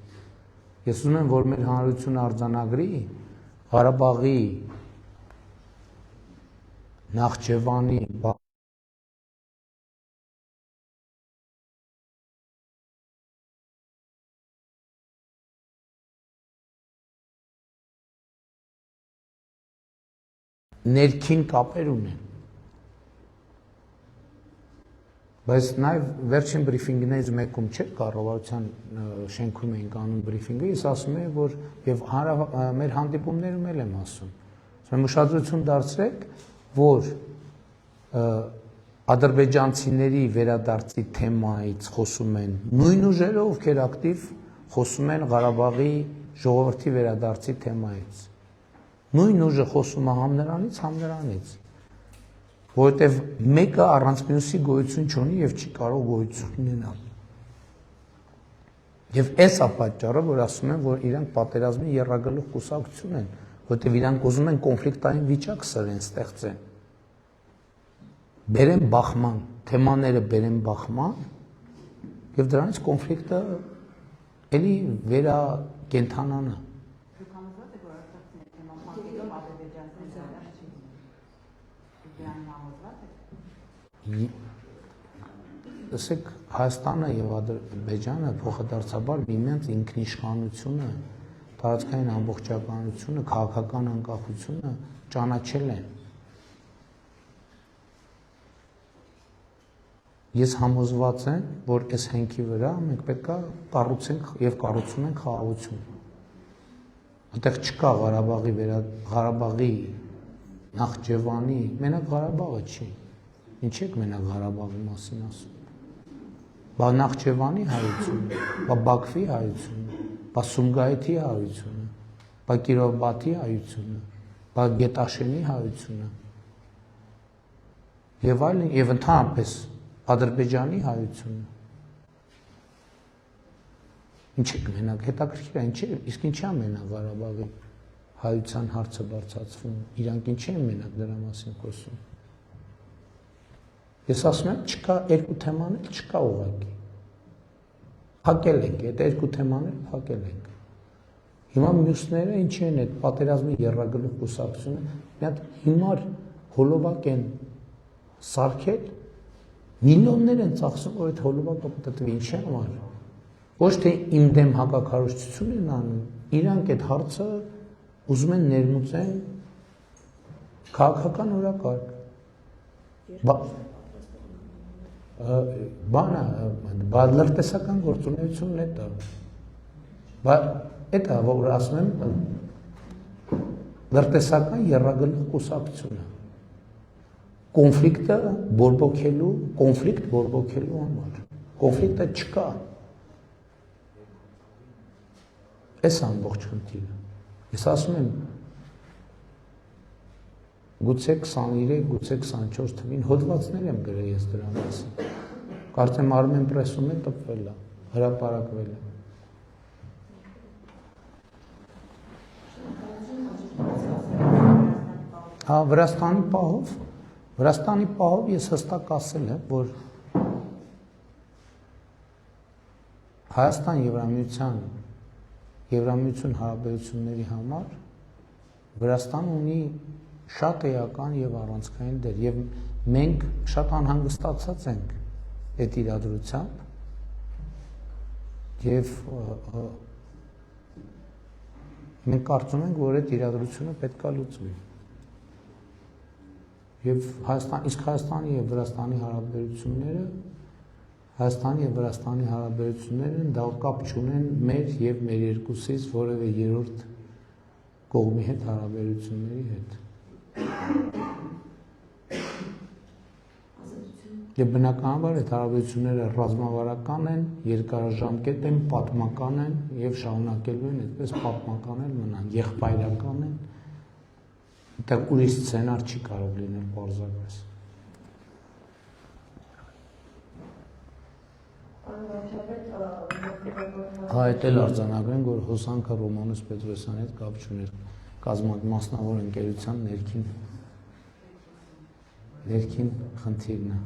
ես ուզում եմ, որ մեր հանրությունը արձանագրի Ղարաբաղի, Նախճեվանի, ներքին կապեր ունեն։ Բայց նաև վերջին բրիֆինգներից մեկում չէ, կառավարության շենքում էինք անում բրիֆինգը, ես ասում եմ, որ եւ մեր հանդիպումներում էլ եմ ասում։ Ասում եմ ուշադրություն դարձրեք, որ ադրբեջանցիների վերադարձի թեմայից խոսում են նույն ուժերը, ովքեր ակտիվ խոսում են Ղարաբաղի ժողովրդի վերադարձի թեմայից։ Նույն ուժը խոսում է համ նրանից, որովհետև մեկը առանց մյուսի գոյություն չունի եւ չի կարող գոյություն ունենալ։ Եվ այս է պատճառը, որ ասում են, որ իրանք պատերազմի եռագլուխ կուսակցություն են, որովհետև իրանք ուզում են կոնֆլիկտային վիճակ սրեն, ստեղծեն։ Բերեն բախման, թեմաները բերեն բախման, եւ դրանից կոնֆլիկտը էլի վերակենդանանա։ Ասեք Հայաստանը եւ Ադրբեջանը փոխադարձաբար միմյանց ինքնիշխանությունը, տարածքային ամբողջականությունը, քաղաքական անկախությունը ճանաչել են։ Ես համոզված եմ, որ այս հենքի վրա մենք պետք է կառուցենք եւ կառուցում ենք խաղաղություն։ Այդտեղ չկա Ղարաբաղի Նախճեվանի, մենակ Ղարաբաղը չի։ Ինչ եք մենակ Ղարաբաղի մասին ասում։ Բա Նախճեվանի հայությունը, բա Բաքվի հայությունը, բա Սումգայիթի հայությունը, բա Կիրովբաթի հայությունը, բա Գետաշենի հայությունը։ Եվ այլն, եւ ընդհանրապես Ադրբեջանի հայությունը։ Ինչ եք մենակ, հետաքրքիր է, ինչ է, իսկ ինչի՞ է մենակ Ղարաբաղի հայության հարցը բարձրացվում, իրանք ինչի են մենակ դրա մասին խոսում։ Ես ասում եմ, չկա երկու թեմաներ, չկա ուղղակի։ Փակել ենք, այդ երկու թեմաները փակել ենք։ Հիմա մյուսները ինչի են այդ պատերազմի եռագլուխ կուսակցությունը, մի հատ հիմար հոլովակ են սարքել, միլիոններ են ծախսում, որ այդ հոլովակը պատտվի, ինչի համար։ Ոչ թե իմ դեմ հակակարողություն են անում, իրանք այդ հարցը ուզում են ներմուծեն քաղաքական օրակարգ։ Բանը, լրտեսական գործունեությունն է դա։ Էդ է, որ ասում եմ, լրտեսական եռագլուխ կուսակցությունը։ Կոնֆլիկտ բորբոքելու համար։ Կոնֆլիկտը չկա։ Այս ամբողջ խնդիրը։ Ես ասում եմ, գուցե 23, գուցե 24 թվին հոդվածներ եմ գրել ես դրա մասին։ Կարծեմ Armen Press-ում է տպվել է, հրապարակվել է։ Հա, Վրաստանի պահով ես հստակ ասել եմ, որ Հայաստան Եվրամիություն հարաբերությունների համար Վրաստան ունի շատ էական եւ առանցքային դեր եւ մենք շատ անհանգստացած ենք այդ իրադրությամբ եւ մենք կարծում ենք, որ այդ իրադրությունը պետք է լուծվի։ Եվ Հայաստանի եւ Վրաստանի հարաբերությունները դա կապ չունեն մեր եւ մեր երկուսից որևէ երրորդ կողմի հետ հարաբերությունների հետ։ Եվ բնականաբար այդ հարաբերությունները ռազմավարական են, երկարաժամկետ են, պատմական են եւ շարունակելու են այդպես պատմական էլ մնան, եղբայրական են։ Այդտեղ ուրիշ սցենար չի կարող լինել պարզապես։ Այդ էլ արձանագրենք, որ հոսանքը Ռոմանոս Պետրոսյանի հետ կապ չուներ մասնավոր ընկերության ներքին խնդիրն է։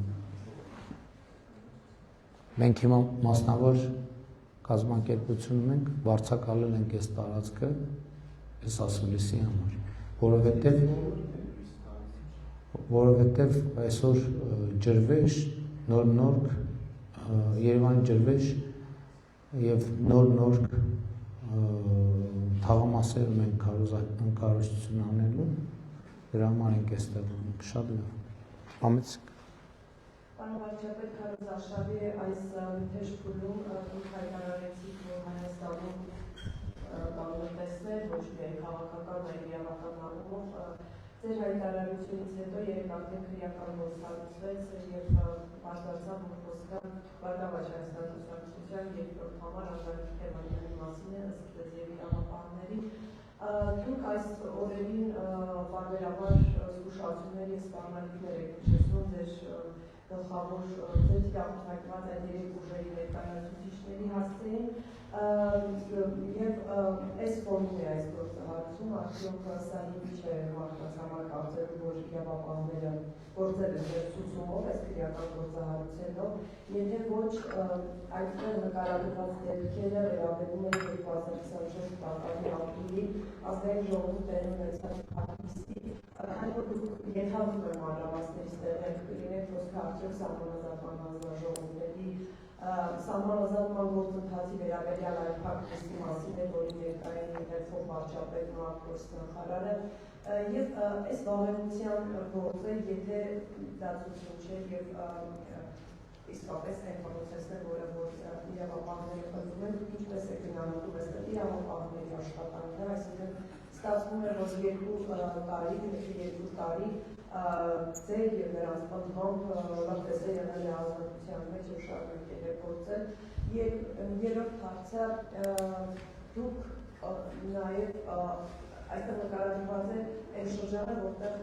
Մենք հիմա մասնավոր կազմակերպությունում ենք, վարձակալել ենք այս տարածքը այս ասուլիսի համար, որովհետև այսօր ջրվեժ, նոր Երևանի ջրվեժ եւ նոր թաղամասերում ենք քարոզություն անելու Դրա համար ենք այստեղ շատ լավ։ Համեցեք։ Պարոն վարչապետ, Քարոզ Արշավի այս թեժ փուլում դուք հայտարարեցիք, որ Հայաստանում կարող եք տեսնել ոչ միայն քաղաքական, այլ իրավական առումով ձեր հայտարարությունից հետո երեք արդեն քրեական գործ հարուցվեց եւ բարձրացավ որ խոսքը Բարգավաճ Հայաստան Կուսակցության երկրորդ համար Անդրանիկ Թևանյանի մասին է ըստ ձեր իրավապահների։ Դուք այս օրերին բարբերաբար զգուշացումներ եւ սպառնալիքներ եք հիշեցնում ձեր գլխավոր ձեր իրավապահված այդ երեք ուժերի ներկայացուցիչների հասցեին եւ այս ֆորումն է այս գործընթացում արդյոք սա ինչ է մարդկանց համար կարծելու որ իրավապահները գործել են ձեր ցուցումով այս քրեական գործահարուցելով եթե ոչ այդտեղ նկարագրված դեպքերը վերաբերում են 2024 թվականի ապրիլի ազգային ժողովի տեղ ունեցած ակտիվիստի ենթադրում եմ մանրամասներից տեղեր կլինեք խոսքը արդյոք սահմանազատման հանձնաժողովների սահմանազատման գործընթացի վերաբերյալ այդ փակտի մասին է, որի ներկային եղել վարչապետն ու արտգործնախարարը եւ այս վավերության գործը, եթե դա ցույց չէ եւ իսկապես այն process-ը, որը իրավապահները խնդրում են, ինչպես է գնահատում այստեղ իրավապահների աշխատանքները, այսինքն ստացվում է, որ 2 տարի, 2 տարի ձեր եւ նրանց պատվամբ լավտես է եղել է ազատության մեջ եւ շարունակել է գործել եւ երրորդ հարցը դուք նաեւ այստեղ նկարագրված է այն շրջանը, որտեղ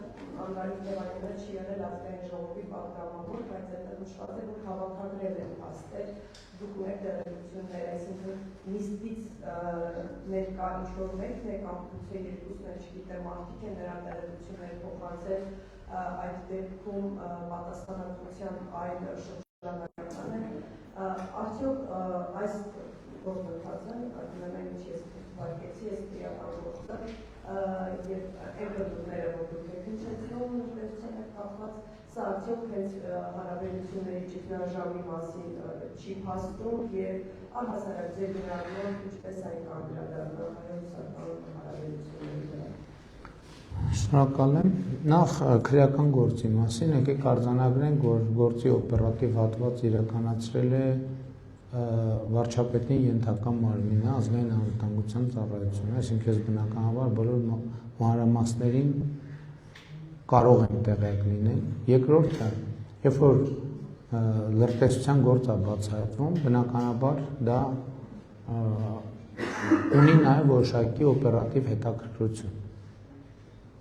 Անդրանիկ Թևանյանը չի եղել ազգային ժողովի պատգամավոր, բայց այդտեղ նշված է, որ հավաքագրել են փաստեր, դուք ունեք տեղեկություններ, այսինքն նիստից ներկա ինչ-որ մեկն է կամ գուցե երկուսն է, չգիտեմ, մարդիկ են նրան տեղեկություններ փոխանցել այդ դեպքում պատասխանատվության այլ շրջանակական է, արդյոք այս գործընթացը, նկատի ինչ ես վարկեցի, ես քրեական գործը եւ այն դեպքերը, որ դուք եք հիշեցնում, ինչպես եք կապված, սա արդյոք հենց հարաբերությունների ճգնաժամի մասին չի փաստում եւ առհասարակ ձեր գնահատմամբ ինչպես այն կանդրադառնում հայ-ռուսական հարաբերությունների վրա։ Շնորհակալ եմ։ Նախ քրեական գործի մասին եկեք արձանագրենք, որ գործի օպերատիվ հատված իրականացրել է վարչապետի ենթակա մարմինը ազգային անվտանգության ծառայությունը, այսինքն բնականաբար բոլոր մանրամասներին կարող են տեղյակ լինել։ Երկրորդը, երբ որ լրտեսության գործ է բացահայտվում, բնականաբար դա ունի նաև որոշակի օպերատիվ հետաքրքրություն։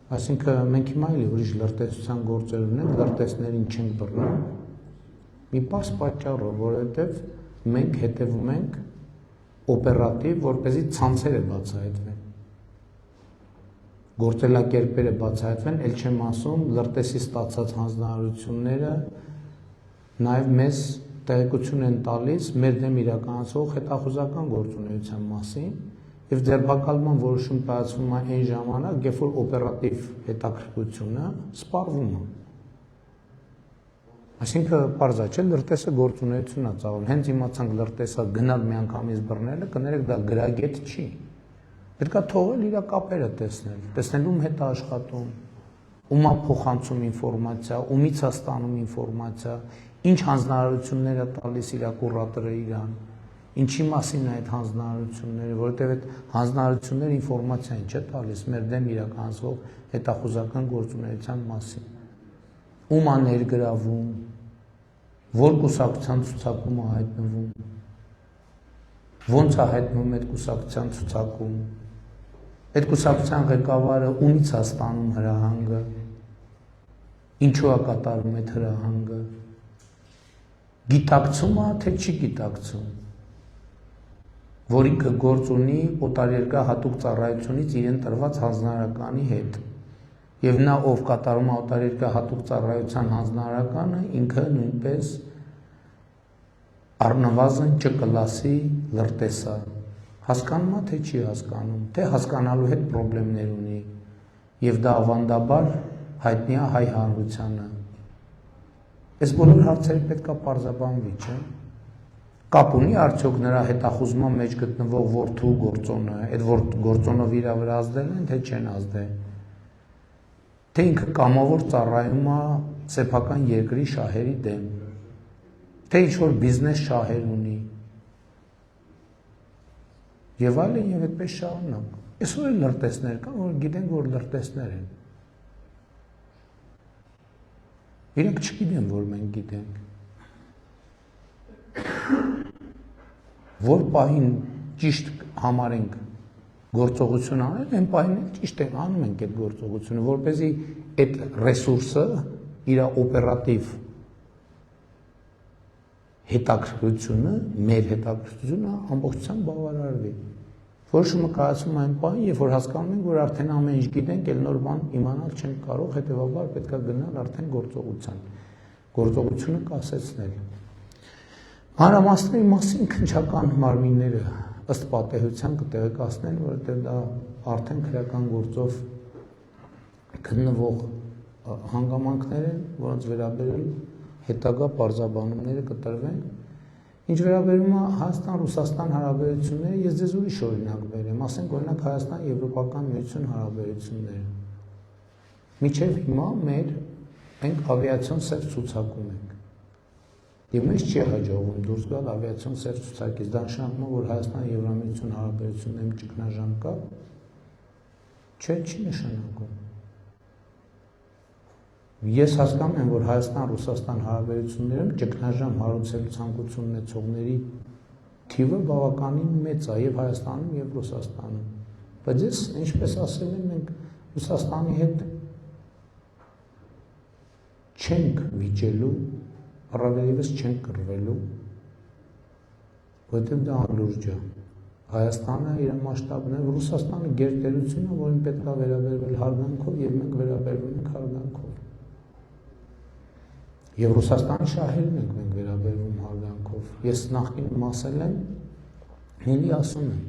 Այսինքն մենք հիմա էլի ուրիշ լրտեսության գործեր ունենք, լրտեսներին չենք բռնում։ Մի պարզ պատճառով, որովհետև մենք հետևում ենք օպերատիվ, որպեսզի ցանցերը բացահայտվեն։ Գործելակերպերը բացահայտվեն, ել չեմ ասում, լրտեսի ստացած հանձնարարությունները նաև մեզ տեղեկություն են տալիս մեր դեմ իրականացող հետախուզական գործունեության մասին եւ ձերբակալման որոշում կայացվում է այն ժամանակ, երբ որ օպերատիվ հետաքրքրությունը սպառվում է։ Այսինքն պարզ է, չէ՞, լրտեսը գործունեություն է ծավալում։ Հենց իմացանք լրտեսը գնալ միանգամից բռնելը, կներեք դա գրագետ չի։ Պետք է թողել իր կապերը տեսնել, տեսնել ում հետ է աշխատում, ում է փոխանցում ինֆորմացիա, ումից է ստանում ինֆորմացիա, ինչ հանձնարարություններ է տալիս իր կուրատորը իրան, ինչի մասին է այդ հանձնարարությունները, որովհետև այդ հանձնարարությունները ինֆորմացիա չէ տալիս մեր դեմ իրականացվող հետախուզական գործունեության մասին։ Ում է ներգրավում, որ կուսակցության ցուցակում է հայտնվում, ոնց է հայտնվում այդ կուսակցության ցուցակում, այդ կուսակցության ղեկավարը ումից է ստանում հրահանգը, ինչու է կատարում այդ հրահանգը, գիտակցում է, թե չի գիտակցում, որ ինքը գործ ունի օտարերկրյա հատուկ ծառայությունից իրեն տրված հանձնարարականի հետ։ Եվ նա ով կատարում է օտարերկրյա հատուկ ծառայության հանձնարարականը, ինքը նույնպես առնվազն Չ կլասի լրտես է։ Հասկանում է, թե չի հասկանում, թե հասկանալու հետ խնդիրներ ունի։ Եվ դա ավանդաբար հայտնի է հայ հանրությանը։ Այս բոլոր հարցերը պետք է պարզաբանվի, չէ՞։ Կապ ունի արդյոք նրա հետախուզման մեջ գտնվող որդու գործոնը, այդ գործոնով իր վրա ազդել են, թե չեն ազդել։ թե ինքը կամավոր ծառայում է սեփական երկրի շահերի դեմ, թե ինչ-որ բիզնես շահեր ունի, եւ այլն եւ այդպես շարունակ։ Այսօր էլ լրտեսներ կան, որ գիտենք, որ լրտեսներ են։ Իրենք չգիտեն, որ մենք գիտենք։ Որ պահին ճիշտ համարենք գործողություն անել, այն պահին ճիշտ է անում ենք այդ գործողությունը, որպեսզի այդ ռեսուրսը իր օպերատիվ հետաքրքրությունը, մեր հետաքրքրությունը ամբողջությամբ բավարարվի։ Որոշումը կայացում այն պահին, երբ որ հասկանում ենք, որ արդեն ամեն ինչ գիտենք, էլ նոր բան իմանալ չենք կարող, հետեւաբար պետք է գնալ արդեն գործողության։ Գործողությունը կասեցնել։ Մանրամասների մասին քննչական մարմինները ըստ պատահության կտեղեկացնեն, որովհետև դա արդեն քրեական գործով գտնվող հանգամանքներ են, որոնց վերաբերյալ հետագա պարզաբանումները կտրվեն։ Ինչ վերաբերում է Հայաստան-Ռուսաստան հարաբերությունները, ես ձեզ ուրիշ օրինակ բերեմ, ասենք օրինակ Հայաստան-Եվրոպական միություն հարաբերությունները։ Մինչև հիմա մենք ավիացիոն սեր ցուցակում ենք։ Եվ մեզ չի հաջողվում դուրս գալ ավիացիոն սեր ցուցակից, դա նշանակում է, որ Հայաստան-Եվրամիություն հարաբերություններում ճգնաժամ կա, չէ, չի նշանակում։ Ես հասկանում եմ, որ Հայաստան-Ռուսաստան հարաբերություններում ճգնաժամ հարուցելու ցանկություն ունեցողների թիվը բավականին մեծ է եւ Հայաստանում եւ Ռուսաստանում։ Բայց ես ինչպես ասել եմ, մենք Ռուսաստանի հետ չենք վիճելու, առավելևս չենք կռվելու, որտեղ դա անլուրջ է։ Հայաստանը իր մասշտաբն է, Ռուսաստանը գերտերություն է, որին պետք է վերաբերվել հարգանքով եւ մենք վերաբերվում ենք հարգանքով։ Եվ Ռուսաստանի շահերին ենք մենք վերաբերվում հարգանքով։ Ես նախկինում ասել եմ, ելի ասում եմ,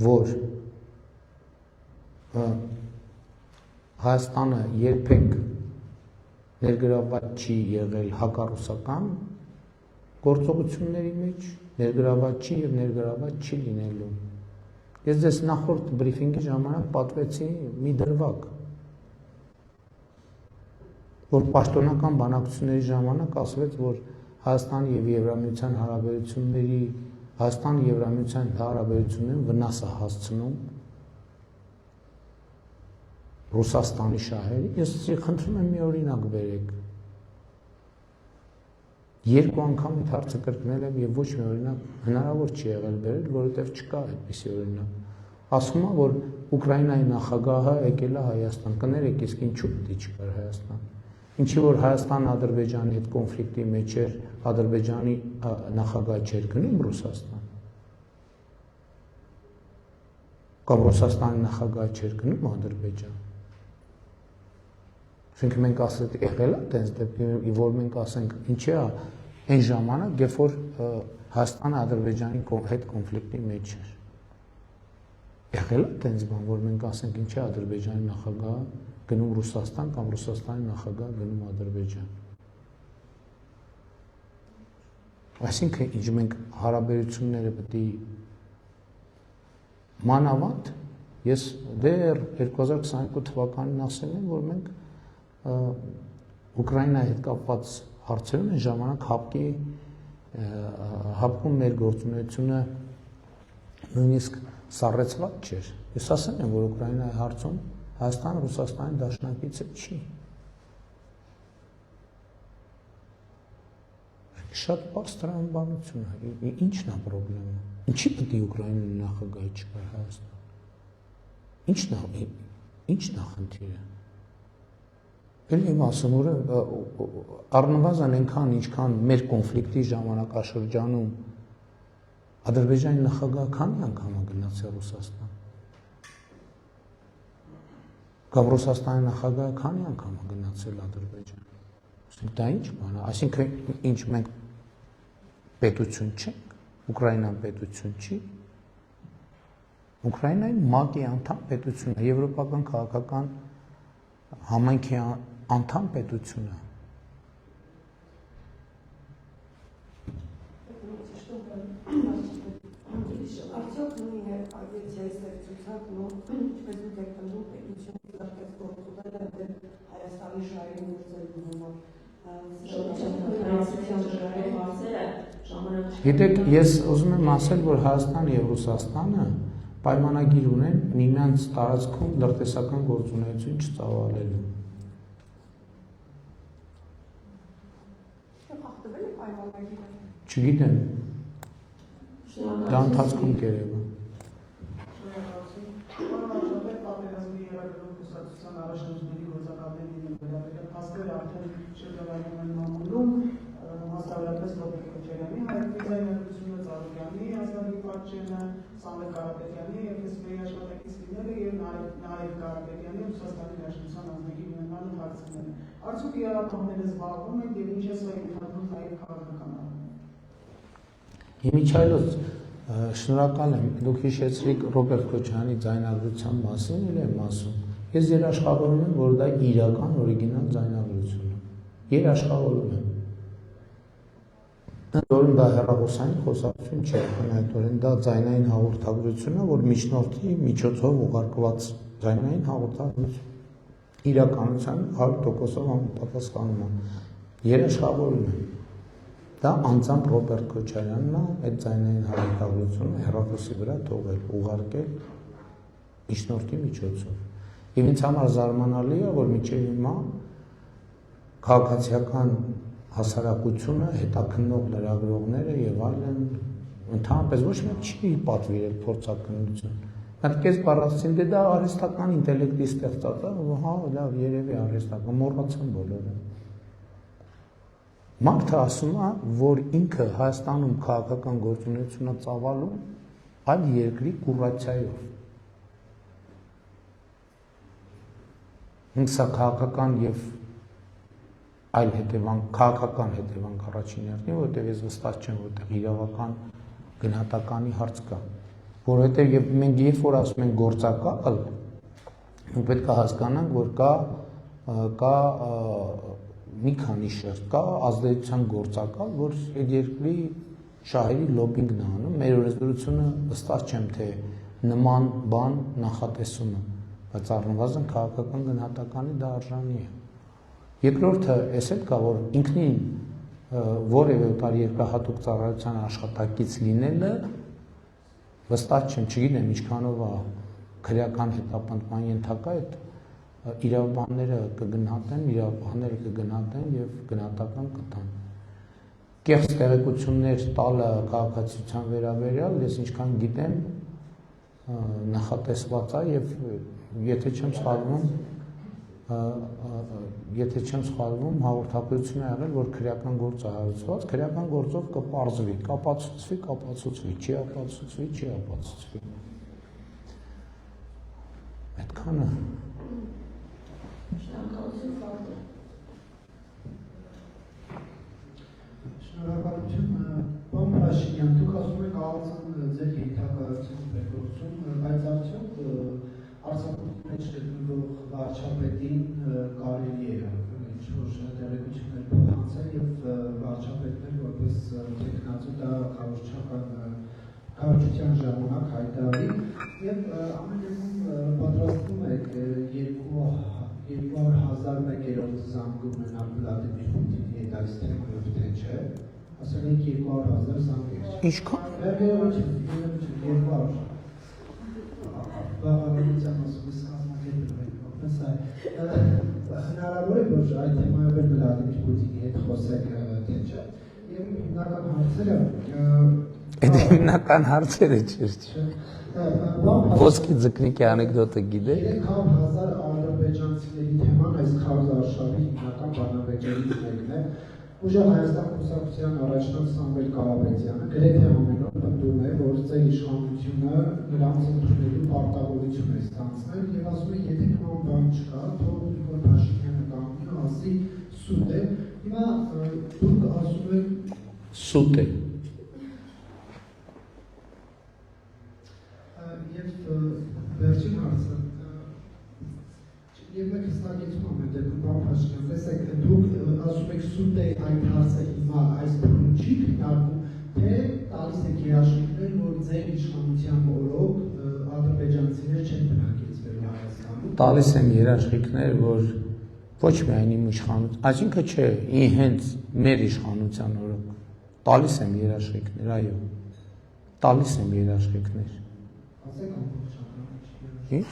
որ Հայաստանը երբեք ներգրաված չի եղել հակառուսական գործողությունների մեջ, ներգրաված չի եւ ներգրաված չի լինելու։ Ես ձեզ նախորդ բրիֆինգի ժամանակ պատվեցի մի դրվագ, որ պաշտոնական բանակցությունների ժամանակ ասվեց, որ Հայաստանի եւ Եվրամիության հարաբերությունների, Հայաստանի Եվրամիության հարաբերություններին վնաս է հասցնում Ռուսաստանի շահերը։ Ես խնդրում եմ մի օրինակ բերեք։ Երկու անգամ այդ հարցը կրկնել եմ եւ ոչ մի օրինակ հնարավոր չի եղել բերել, որովհետեւ չկա այդպիսի օրինակ։ Ասում է, որ Ուկրաինայի նախագահը եկել է Հայաստան, կներեք, իսկ ինչու՞ պետք է չկար Հայաստան։ Ինչի որ Հայաստանը Ադրբեջանի հետ կոնֆլիկտի մեջ էր, Ադրբեջանի նախագահը չէր գնում Ռուսաստան։ Կամ Ռուսաստանի նախագահը չէր գնում Ադրբեջան։ Çünki մենք ասել եղել է տենց դեպքի, որ մենք ասենք, ինչի է այն ժամանակ, երբ որ Հայաստանը Ադրբեջանի հետ կոնֆլիկտի մեջ էր։ Եղել է տենց բան, որ մենք ասենք, ինչի է Ադրբեջանի նախագահը գնում Ռուսաստան կամ Ռուսաստանի նախագահը գնում Ադրբեջան։ Այսինքն, ինչ մենք հարաբերությունները պետք է մանավանդ, ես դեռ 2022 թվականին ասել եմ, որ մենք Ուկրաինայի հետ կապված հարցերում այն ժամանակ հապկում մեր գործունեությունը նույնիսկ սառեցված չէր։ Ես ասել եմ, որ Ուկրաինայի հարցում Հայաստանը Ռուսաստանի դաշնակիցը չի։ Շատ բարձ տրամաբանություն է։ Ինչն է խնդրումը։ Ինչի պետք է Ուկրաինայի նախագահի չկար Հայաստան։ Ինչն է խնդիրը։ Էլ եմ ասում, որ առնվազն այնքան, ինչքան մեր կոնֆլիկտի ժամանակաշրջանում Ադրբեջանի նախագահը քանի անգամ է գնացել Ռուսաստան։ Կամ Ռուսաստանի նախագահը քանի անգամ է գնացել Ադրբեջան։ Ասենք դա ինչ բան է, այսինքն ինչ մենք պետություն չենք, Ուկրաինան պետություն չի։ Ուկրաինային ՄԱԿ-ի անդամ պետություն է, եվրոպական քաղաքական համայնքի անդամ պետություն է։ Արդյոք նույնն է ավիացիայի ստեղծուցակն ու ինչպես դուք եք տնում Գիտեք, ես ուզում եմ ասել, որ Հայաստանը եւ Ռուսաստանը պայմանագիր ունեն միմյանց տարածքում լրտեսական գործունեություն չծավալելու։ Խախտվել է պայմանագիրը։ Չգիտեմ։ Դա ընթացքում կերևա։ Պատերազմի երակրող կուսակցության առաջնորդների գործակալների վերաբերյալ փաստերը արդեն շրջանառվում են մամուլում, մասնավորապես Ռոբերտ Քոչարյանի, Հայկ Ձայնագրությունը, Ծառուկյանի, Ազգային Պարչյանը, Սամվել Կարապետյանի եւ ԵՍՊ-ի աշխատակիցները եւ Նարեկ Կարապետյանի Ռուսաստանի Դաշնության ազգի ունենալու հարցերն։ Արդյոք իրավապահները զբաղվում են եւ ինչ է սա ընդհանուր նաեւ քաղաքական առումով։ Իմիջայլոց շնորհակալ եմ, դուք հիշեցրիք Ռոբերտ Քոչարյանի ձայնագրության մասին, էլ եմ ասում։ Ես երաշխավորում եմ, որ դա իրական օրիգինալ ձայնագրություն է։ Երաշխավորում եմ։ Որն դա հեռախոսային խոսակցություն չէ, բնայնորեն դա ձայնային հաղորդագրություն է, որ միջնորդի միջոցով ուղարկված ձայնային հաղորդագրություն։ Իրականության 100%-ով համապատասխանում է։ Երաշխավորում եմ։ Դա անձամբ Ռոբերտ Քոչարյանն է այդ ձայնային հաղորդագրությունը հեռախոսի վրա թողել, ուղարկել միջնորդի միջոցով։ Եվ ինձ համար զարմանալի է, որ մինչև հիմա քաղաքացիական հասարակությունը, հետաքննող լրագրողները եւ այլն ընդհանրապես ոչ մեկ չի պատվիրել փորձակնություն։ Մենք կես բառացին դե դա արհեստական ինտելեկտի ստեղծած է, հա, լավ, երևի արհեստական, մոռացան բոլորը։ Մարդը ասում է, որ ինքը Հայաստանում քաղաքական գործունեություն է ծավալում այլ երկրի կուրացիայով։ Ինքսա քաղաքական եւ այլ քաղաքական հետևանք առաջին հերթին, որովհետեւ ես վստահ չեմ, որտեղ իրավական գնահատականի հարց կա, որովհետեւ եւ մենք երբ որ ասում ենք գործակալ, մենք պետք է հասկանանք, որ կա մի քանի շերտ կա ազդեցության գործակալ, որ այդ երկրի շահերի լոբինգն է անում, մեր օրենսդրությունը վստահ չեմ, թե նման բան նախատեսում է, բայց առնվազն քաղաքական գնահատականի դա արժանի է։ Երկրորդը էս էլ կա, որ ինքնին որևէ օտար երկրահատուկ ծառայության աշխատակից լինելը վստահ չեմ, չգիտեմ ինչքանով է քրեական հետապնդման ենթակա այդ իրավաբանները կգնահատեն եւ գնահատական կտան։ Կեղծ տեղեկություններ տալը քաղաքացիության վերաբերյալ, ես ինչքան գիտեմ, նախատեսված է եւ եթե չեմ սխալվում, հաղորդակցություն է եղել, որ քրեական գործ է հարուցված, քրեական գործով կպարզվի, կապացուցվի, չի ապացուցվի։ Այդքանը։ Շնորհակալություն, պարոն Փաշինյան, դուք ասում եք ԱԱԾ-ն ձեր ենթակայություն փոխում, բայց արդյոք Արցախի մեջ գտնվող վարչապետին կարելի է ինչ-որ տեղեկություններ փոխանցել եւ վարչապետներ որպես տեխնացու դա կառավարության ժամանակ հայտարարի եւ ամեն դեպքում պատրաստվում եք 200,001 զանգ ունենալ Վլադիմիր Պուտինի հետ այս թեմայով թե չէ, ասել եք 200,000 զանգեր։ Ինչքան։ Հնարավոր է, որ այդ թեմայով էլ Վլադիմիր Պուտինի հետ խոսեք թե չէ, եւ հիմնական հարցերը Այդ հիմնական հարցերը չէր։ Ոսկի ձկնիկի անեկդոտը գիտեք։ 300,000 ադրբեջանցիների թեման այս քարոզարշավի հիմնական բանավեճերից մեկն է։ Ուժեղ Հայաստան կուսակցության առաջնորդ Սամվել Կարապետյանը գրեթե ամեն օր պնդում է, որ ձեր իշխանությունը նրանց ընդունելու պարտավորություն է ստանձնել եւ ասում է, եթե նման բան չկա, թող Նիկոլ Փաշինյանը կանգնի ու ասի սուտ է։ Հիմա դուք ասում եք սուտ է։ Եվ վերջին հարցը եւ մեկ հստակեցում ամեն դեպքում պարոն Փաշինյան, տեսեք, դուք ասում եք սուտ է այդ հարցը հիմա այս բանը չի քննարկվում, թե տալիս եք երաշխիքներ, որ ձեր իշխանության օրոք ադրբեջանցիներ չեն բնակեցվելու Հայաստանում։ Տալիս եմ երաշխիքներ, որ ոչ միայն իմ իշխանություն, այսինքն չէ, հենց մեր իշխանության օրոք Տալիս եմ երաշխիքներ, այո։ Տալիս եմ երաշխիքներ։ Ասեք ամբողջական։ Ինչ։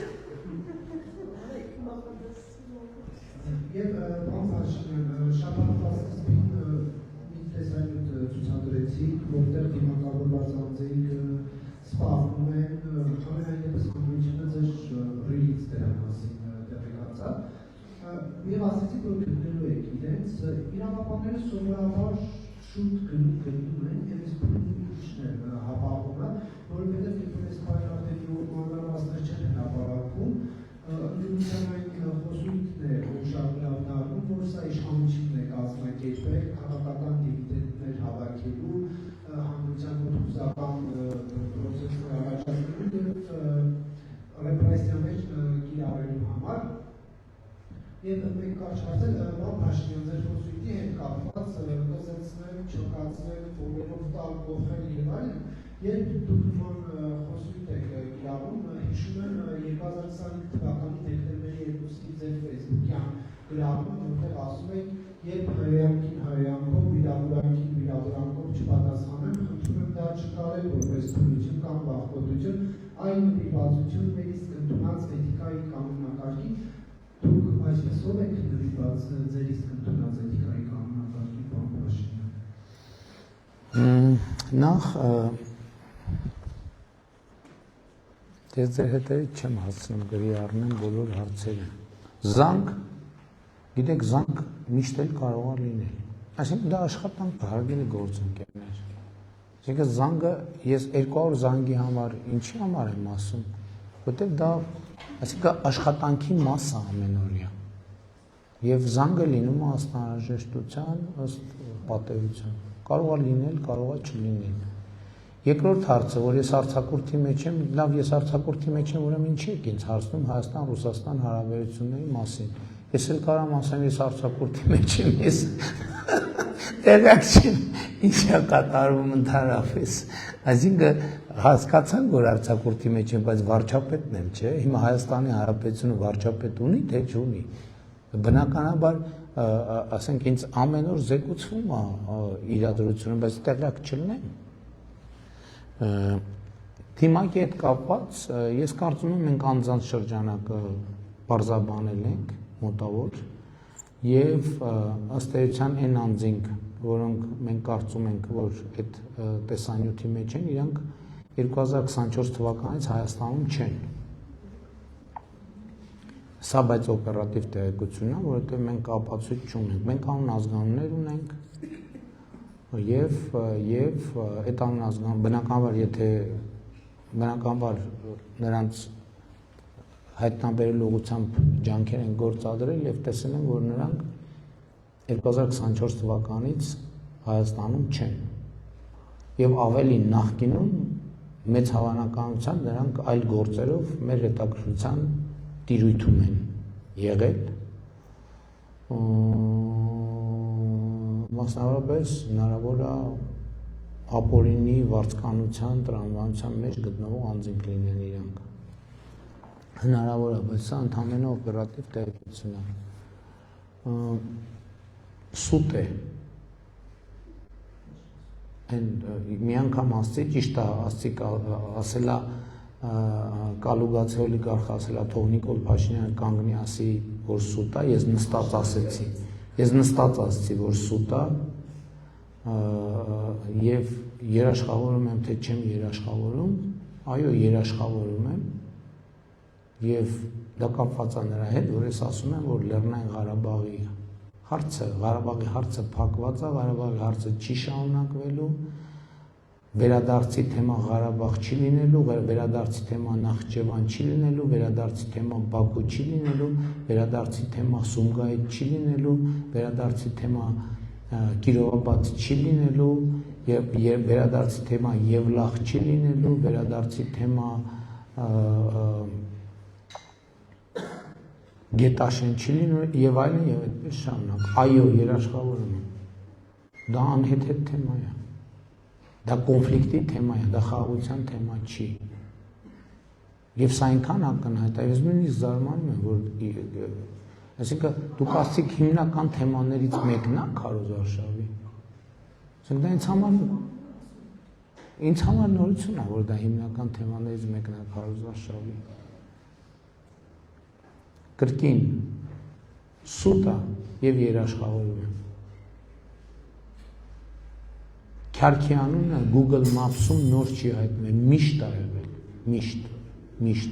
Եվ բան Փաշինյան, շաբաթվա սկզբին մի տեսանյութ ցուցադրեցիք, որտեղ դիմակավորված անձինք սպառնում են, ամենայնիվս կոմունիչնը ձեր ռիլից դրա մասին տեղեկացա։ Եվ ասեցիք, որ գտնելու եք իրենց, իրավապանները սովորաբար շուտ գնում են, և ես բնույթն է հապաղումը, որովհետև երբ ես պայրավների ու մանրամասներ չեն հնապարակվում, ընդունության այն խոսույթն է, որ շատ լավ դառնում, որ սա իշխանությունն է կազմակերպել, քաղաքական դիվիդենտներ հավաքելու, հանրության մոտ պրոցեսներ առաջացնելու և ռեպրեսիաներ կիրառելու համար։ Եվ մենք կարճ հարցել, բան Փաշինյան, ձեր խոսույթի հետ կապված կզեցնել, չկացնել, որերով տալ, կողել և այլն, երբ դուք նման խոսույթ եք կիրառում, հիշում եմ 2025 թվականի դեկտեմբերի 2-ի ձեր ֆեյսբուքյան գրառում, որտեղ ասում եք, երբ հայոյանքին հայոյանքով, վիրավորանքին վիրավորանքով չպատասխանեմ, խնդրում եմ դա չկարել որպես թուլություն կամ վախկոտություն, այն նվիրվածություն մեր իսկ ընդունած էթիկայի կանոնակարգի, դուք այսպեսով եք նվիրված ձեր իսկ ընդունած էթիկայի կանոնակարգի, պարոն Փաշինյան։ Նախ ես ձեր հետևից չեմ հասցնում գրի առնեմ բոլոր հարցերը։ Զանգ, գիտեք, զանգ միշտ էլ կարող է լինել։ Այսինքն դա աշխատանք հարգելի գործընկերներ։ Այսինքն զանգը ես 200 զանգի համար ինչի համար եմ ասում, որտեղ դա այսինքն աշխատանքի մասը ամենօրյա։ Եվ զանգը լինում է ըստ անհրաժեշտության, ըստ պատահության։ Կարող է լինել, կարող է չլինել։ Երկրորդ հարցը, որ ես արձակուրդի մեջ եմ, լավ ես արձակուրդի մեջ եմ, ուրեմն ինչի եք ինձ հարցնում Հայաստան-Ռուսաստան հարաբերությունների մասին։ Ես էլ կարամ ասեմ, ես արձակուրդի մեջ եմ, ես տեղյակ չեմ, ինչ է կատարվում ընդհանրապես։ Այսինքն հասկացան, որ արձակուրդի մեջ եմ, բայց վարչապետն եմ, չէ՞։ Հիմա Հայաստանի Հանրապետությունը վարչապետ ունի, թե չունի։ Բնականաբար, ասենք ինձ ամեն օր զեկուցվում է իրադրությունը, բայց տեղյակ չլինեմ։ Թիմակի հետ կապված, ես կարծում եմ մենք անձանց շրջանակը պարզաբանել ենք մոտավոր եւ ըստ էության այն անձինք, որոնք մենք կարծում ենք, որ այդ տեսանյութի մեջ են, իրանք 2024 թվականից Հայաստանում չեն։ Սա բայց օպերատիվ տեղեկությունն է, որովհետև մենք ապացույց չունենք։ Մենք անուն ազգանուններ ունենք եւ այդ անուն ազգանուն բնականաբար եթե բնականաբար նրանց հայտնաբերելու ուղղությամբ ջանքեր են գործադրել եւ տեսել են, որ նրանք 2024 թվականից Հայաստանում չեն։ Եվ ավելի նախկինում մեծ հավանականությամբ նրանք այլ գործերով մեր հետաքրքրության տիրույթում են եղել, մասնավորապես հնարավոր է ապօրինի վարձկանության, տրամաբանության մեջ գտնվող անձինք լինեն իրանք։ Հնարավոր է, բայց սա ընդհանրապես օպերատիվ տեղեկություն է։ Սուտ է։ Մի անգամ ասցի, ճիշտ է, ասցի ասելա կալուգացի օլիգարխ ասելա թող Նիկոլ Փաշինյանը կանգնի ասի, որ սուտ է, ես նստած ասեցի, որ սուտ է եւ երաշխավորում եմ, թե չեմ երաշխավորում, այո, երաշխավորում եմ եւ դա կապված է նրա հետ, որ ես ասում եմ, որ Լեռնային Ղարաբաղի հարցը փակված է, Ղարաբաղի հարցը չի շարունակվելու, վերադարձի թեմա Ղարաբաղ չի լինելու, վերադարձի թեմա Նախճեվան չի լինելու, վերադարձի թեմա Բաքու չի լինելու, վերադարձի թեմա Սումգայիթ չի լինելու, վերադարձի թեմա Կիրովապատ չի լինելու, վերադարձի թեմա Եվլախ չի լինելու, վերադարձի թեմա Գետաշեն չի լինելու եւ այլն եւ այդպես շարունակ։ Այո, երաշխավորում եմ։ Դա անհեթեթ թեմա է։ Դա կոնֆլիկտի թեմա է, դա խաղաղության թեմա չի։ Եվ սա այնքան ակնհայտ է, ես նույնիսկ զարմանում եմ, որ այսինքն դուք ասացիք հիմնական թեմաներից մեկն է քարոզարշավի։ Դա ինձ համար նորություն է, որ դա հիմնական թեմաներից մեկն է Քարոզ Արշավի։ Կրկին սուտ է եւ երաշխավորում է։ Քարքի անունը Google Maps-ում նոր չի հայտնել, միշտ է եղել, միշտ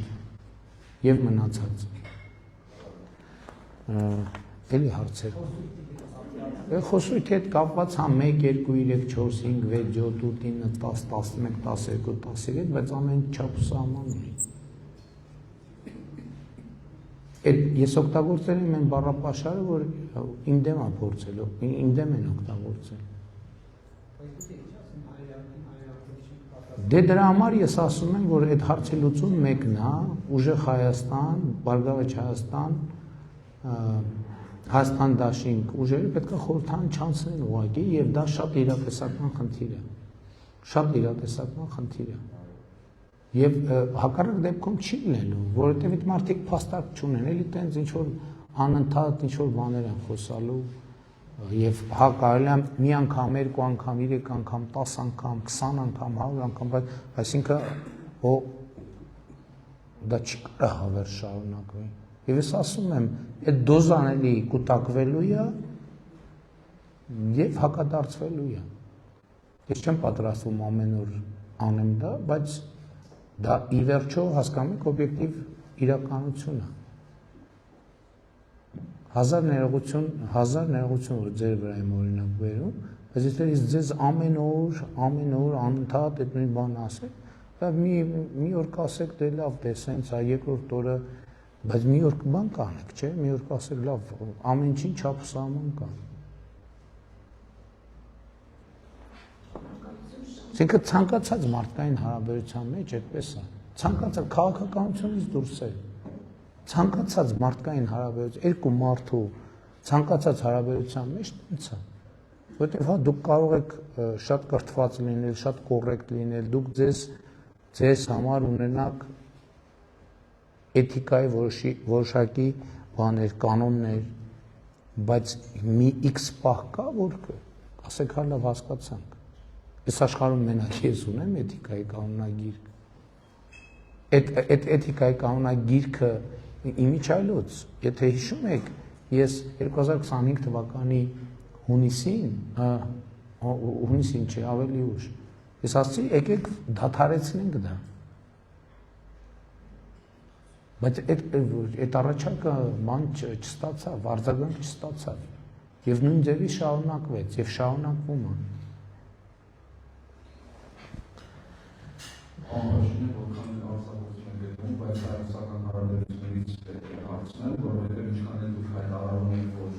եւ մնացած։ Էլի հարցեր։ Խոսույթի հետ կապված հա 1, 2, 3, 4, 5, 6, 7, 8, 9, 10, 11, 12, 13, բայց ամեն չափ սահման ունի։ Ես օգտագործել եմ այն բառապաշարը, որ իմ դեմ է փորձելու, իմ դեմ են օգտագործել։ Դե դրա համար ես ասում եմ, որ այդ հարցի լուծում մեկն է, ուժեղ Հայաստան, Բարգավաճ Հայաստան դաշինք ուժերը պետք է խորհրդան չանցնեն ուղղակի եւ դա շատ իրատեսական խնդիր է։ Եվ հակառակ դեպքում չի լինելու, որովհետեւ այդ մարդիկ փաստարկ չունեն, էլի տենց ինչ որ անընդհատ ինչ որ բաներ են խոսալու եւ հա կարելի է մի անգամ, երկու անգամ, 3 անգամ, 10 անգամ, 20 անգամ, 100 անգամ, բայց այսինքն դա չի կարող հավերժ շարունակվի։ Եվ ես ասում եմ, այդ դոզան էլի կուտակվելու է եւ հակադարձվելու է։ Ես չեմ պատրաստվում ամեն օր անեմ դա, բայց դա ի վերջո հասկանում եք օբյեկտիվ իրականություն է։ Հազար ներողություն որ ձեր վրա եմ օրինակ վերում, բայց ես ձեզ ամեն օր անընդհատ այդ նույն բանը ասեք, դա մի օր կասեք դե լավ, դե սենց է, երկրորդ օրը, բայց մի օր բան կանեք, չէ՞, մի օր կասեք լավ, ամեն ինչին չափ սահման կա։ Այսինքն ցանկացած մարդկային հարաբերության մեջ այդպես է։ Ցանկացած քաղաքականությունից դուրս է։ Ցանկացած մարդկային հարաբերություն, երկու մարդու ցանկացած հարաբերության մեջ տենց է։ Որտեվ հա դուք կարող եք շատ կրթված լինել, շատ կոռեկտ լինել, դուք ձեզ համար ունենաք էթիկայի որոշակի բաներ, կանոններ, բայց մի X պահ կա, որ ասեք հա լավ հասկացանք։ Այս աշխարհում մենակ ես ունեմ էթիկայի կանոնագիր։ Այդ էթիկայի կանոնագիրքը իմիջայլոց, եթե հիշում եք, ես 2025 թվականի հունիսին չէ, ավելի ուշ, ես ասացի, եկեք դադարեցնենք դա։ Բայց այդ առաջարկը ման չստացավ, արձագանք չստացավ, եւ նույն ձևի շարունակվեց եւ շարունակվում է։ Անհաշին է, որքան արձագանքություն են գտնում, բայց հայ-ռուսական հարաբերություններից հարցնել, որովհետև ինչքան էլ դուք հայտարարում եք, որ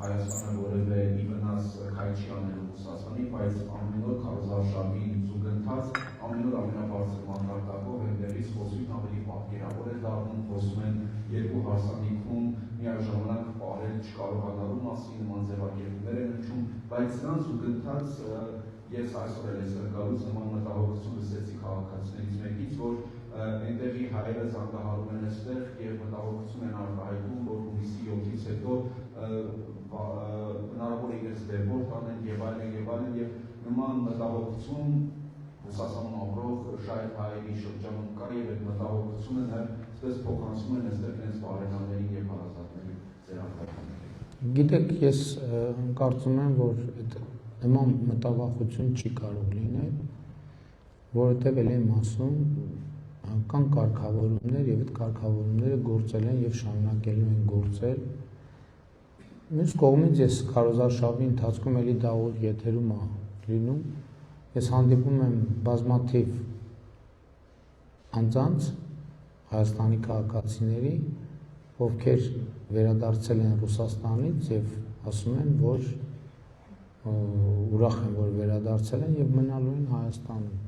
Հայաստանը որևէ ի վնաս քայլ չի անելու Ռուսաստանի, բայց ամեն օր քարոզարշավի զուգընթաց, ամեն օր ամենաբարձր մակարդակով այնտեղից խոսույթն ավելի պատկերավոր է դառնում, խոսում են երկու հարսանիքում միաժամանակ պարել չկարողանալու մասին, նման ձևակերպումներ են հնչում, բայց նրան զուգընթաց ես այսօր էլ ես զարգալուց նման մտահոգություն լսեցի քաղաքացիներից մեկից, որ այնտեղի հայերը զանգահարում են այստեղ եւ մտահոգություն են արտահայտում, որ հունիսի 7-ից հետո հնարավոր է իրենց դեպորտ անեն եւ այլն եւ նման մտահոգություն Ռուսաստանում ապրող շահեր հայերի շրջանում կա եւ այդ մտահոգությունը նաեւ այսպես փոխանցում են այստեղ իրենց բարեկամներին եւ հարազատներին ձեր արտահայտումները։ Գիտեք, ես կարծում եմ, որ նման մտավախություն չի կարող լինել, որովհետև էլ եմ ասում, կան կարգավորումներ եւ այդ կարգավորումները գործել են եւ շարունակելու են գործել։ Մյուս կողմից ես քարոզարշավի ընթացքում էլի դա օր եթերում է լինում, ես հանդիպում եմ բազմաթիվ անձանց Հայաստանի քաղաքացիների, ովքեր վերադարձել են Ռուսաստանից եւ ասում են, որ ուրախ են, որ վերադարձել են եւ մնալու են Հայաստանում։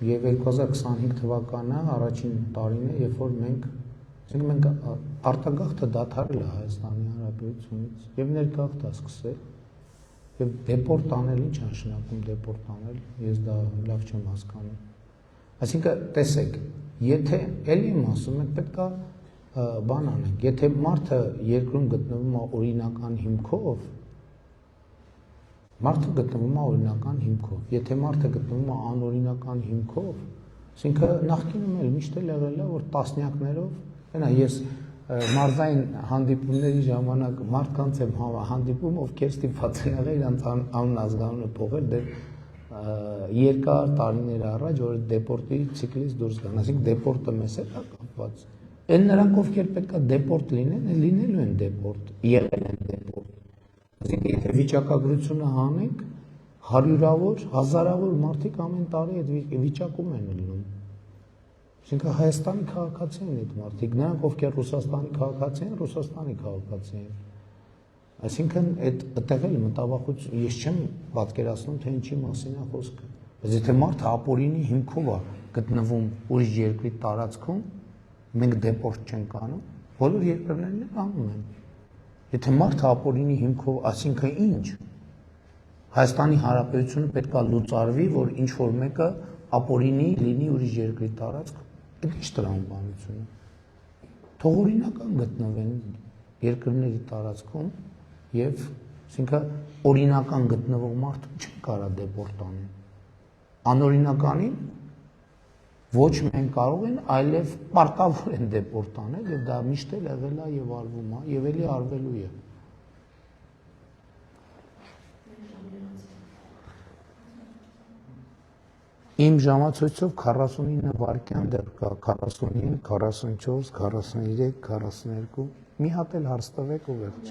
Եվ 2025 թվականը առաջին տարին է, երբ որ մենք արտագաղթը դադարել է Հայաստանի Հանրապետությունից եւ ներգաղթ է սկսել եւ դեպորտ անել, ինչ նշանակում դեպորտ անել, ես դա լավ չեմ հասկանում։ Այսինքն տեսեք, եթե էլի եմ ասում, մենք պետք է բան անենք, եթե մարդը երկրում գտնվում է օրինական հիմքով, Մարդը գտնվում է օրինական հիմքով։ Եթե մարդը գտնվում է անօրինական հիմքով, այսինքն նախկինում էլ միշտ էլ եղել է, որ տասնյակներով, այնա ես մարզային հանդիպումների ժամանակ մարդկանց եմ հանդիպում, ովքեր ստիպված են եղել իրանց անուն-ազգանունը փոխել դեռ երկար տարիներ առաջ, որ դեպորտի ցիկլից դուրս գան, այսինքն դեպորտը մեզ հետ է կապված։ Այն նրանք, ովքեր պետք է դեպորտ լինեն, լինելու են դեպորտ, եղել են դեպորտ։ Այսինքն եթե վիճակագրությունը հանենք, հարյուրավոր, հազարավոր մարդիկ ամեն տարի այդ վիճակում են լինում։ Այսինքն Հայաստանի քաղաքացի են այդ մարդիկ, նրանք ովքեր Ռուսաստանի քաղաքացի են, Ռուսաստանի քաղաքացի են։ Այսինքն այդտեղ էլ մտավախություն ես չեմ պատկերացնում, թե ինչի մասին է խոսքը։ Բայց եթե մարդը ապօրինի հիմքով է գտնվում ուրիշ երկրի տարածքում, մենք դեպորտ չենք անում, բոլոր երկրներն էլ անում են։ Եթե մարդը ապօրինի հիմքով, այսինքն ինչ։ Հայաստանի Հանրապետությունը պետք է լուծարվի, որ ինչ որ մեկը ապօրինի լինի ուրիշ երկրի տարածքում։ Այդ ի՞նչ տրամաբանություն է։ Թող օրինական գտնվեն երկրների տարածքում եւ այսինքն օրինական գտնվող մարդու չեն կարա դեպորտ անեն։ Անօրինականին ոչ միայն կարող են, այլև պարտավոր են դեպորտ անել եւ դա միշտ էլ եղել է եւ արվում է եւ ելի արվելու է։ Իմ ժամացույցով 49 վայրկյան դեռ կա, 45, 44, 43, 42, մի հատ էլ հարց տվեք ու վերջ։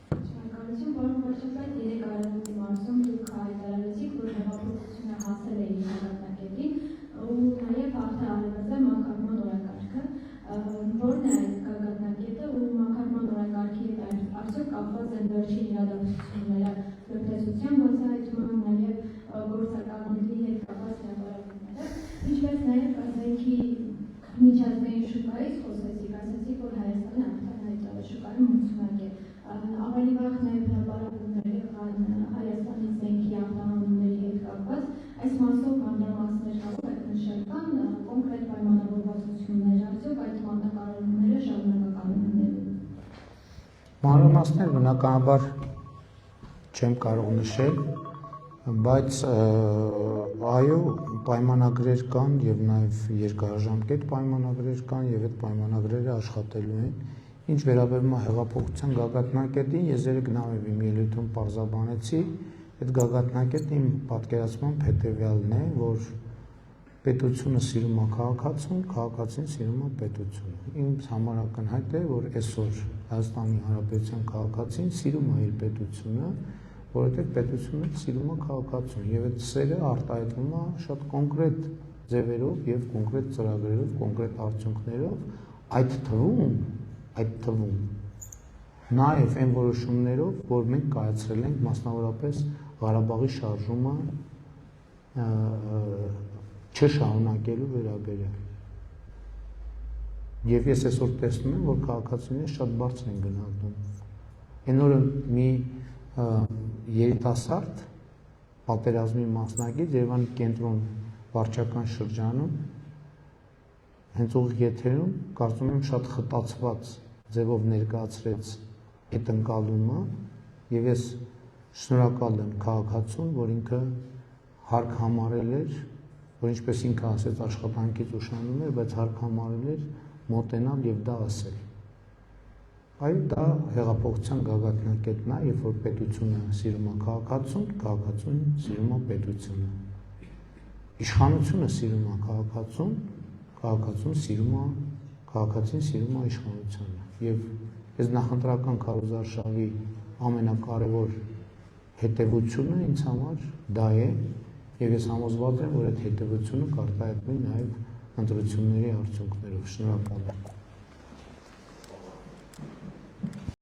Շնորհակալություն, պարոն վարչապետ, 3 արարողի մարզում դուք հայտարարեցիք, որ հեղափոխությունը հասել է իր նկատնակետին, ու նաև հաղթ արևելել մակարման օրակարգը, որն է այս գագաթնակետը ու մակարման օրակարգի հետ արդյոք կապված են վերջին իրադարձությունները լրտեսության բացահայտումը, նաև գործակալների հետ կապված հրապարակումները, ինչպես նաև զենքի միջազգային շուկայից խոսեցիք, ասացիք, որ Հայաստանը արտահայտել շուկայում 80 է։ Ավելի վաղ նաև հրապարակումներ եղան Հայաստանի զենքի արտահանումների հետ կապված, այս մասով մանրամասներ կարող եք նշել, կան կոնկրետ պայմանավորվածություններ, արդյոք այդ մատակարարումները շարունակական են լինելու։ Մանրամասներ բնականաբար չեմ կարող նշել, բայց այո, պայմանագրեր կան եւ նաեւ երկարաժամկետ պայմանագրեր կան եւ այդ պայմանագրերը աշխատելու են։ Ինչ վերաբերում է հեղափոխության գագաթնակետին, ես երեք նաեւ իմ ելույթում պարզաբանեցի, այդ գագաթնակետը իմ պատկերացմամբ հետեւյալն է, որ պետությունը սիրում է քաղաքացուն, քաղաքացին սիրում է պետությունը։ Ինձ համար ակնհայտ է, որ այսօր Հայաստանի Հանրապետության քաղաքացին սիրում է իր պետությունը, որովհետև պետությունը սիրում է քաղաքացուն եւ այդ սերը արտահայտվում է շատ կոնկրետ ձևերով եւ կոնկրետ ծրագրերով, կոնկրետ արդյունքներով, այդ թվում նաեւ այն որոշումներով, որ մենք կայացրել ենք մասնավորապես Ղարաբաղի շարժումը չշարունակելու վերաբերյալ։ Եվ ես այսօր տեսնում եմ, որ քաղաքացիները շատ բարձր են գնահատում։ Այն օրը մի երիտասարդ պատերազմի մասնակից Երևանի կենտրոն վարչական շրջանում հենց ուղիղ եթերում կարծում եմ շատ խտացված ձևով ներկայացրեց այդ ընկալումը եւ ես շնորհակալ եմ քաղաքացուն, որ ինքը հարկ համարել էր, որ ինչպես ինքը ասեց աշխատանքից ուշանում էր, բայց հարկ համարել էր մոտենալ եւ դա ասել։ Այո, դա հեղափոխության գագաթնակետն է, երբ որ պետությունը սիրում է քաղաքացուն, քաղաքացուն սիրում է պետությունը։ Իշխանությունը սիրում է քաղաքացուն, քաղաքացին սիրում է իշխանությունը։ Եվ այս նախընտրական քարոզարշավի ամենակարևոր հետևությունը ինձ համար դա է, եւ ես համոզված եմ, որ այդ հետևությունը կարտահայտվի նաեւ ընտրությունների արդյունքներով։ Շնորհակալ եմ։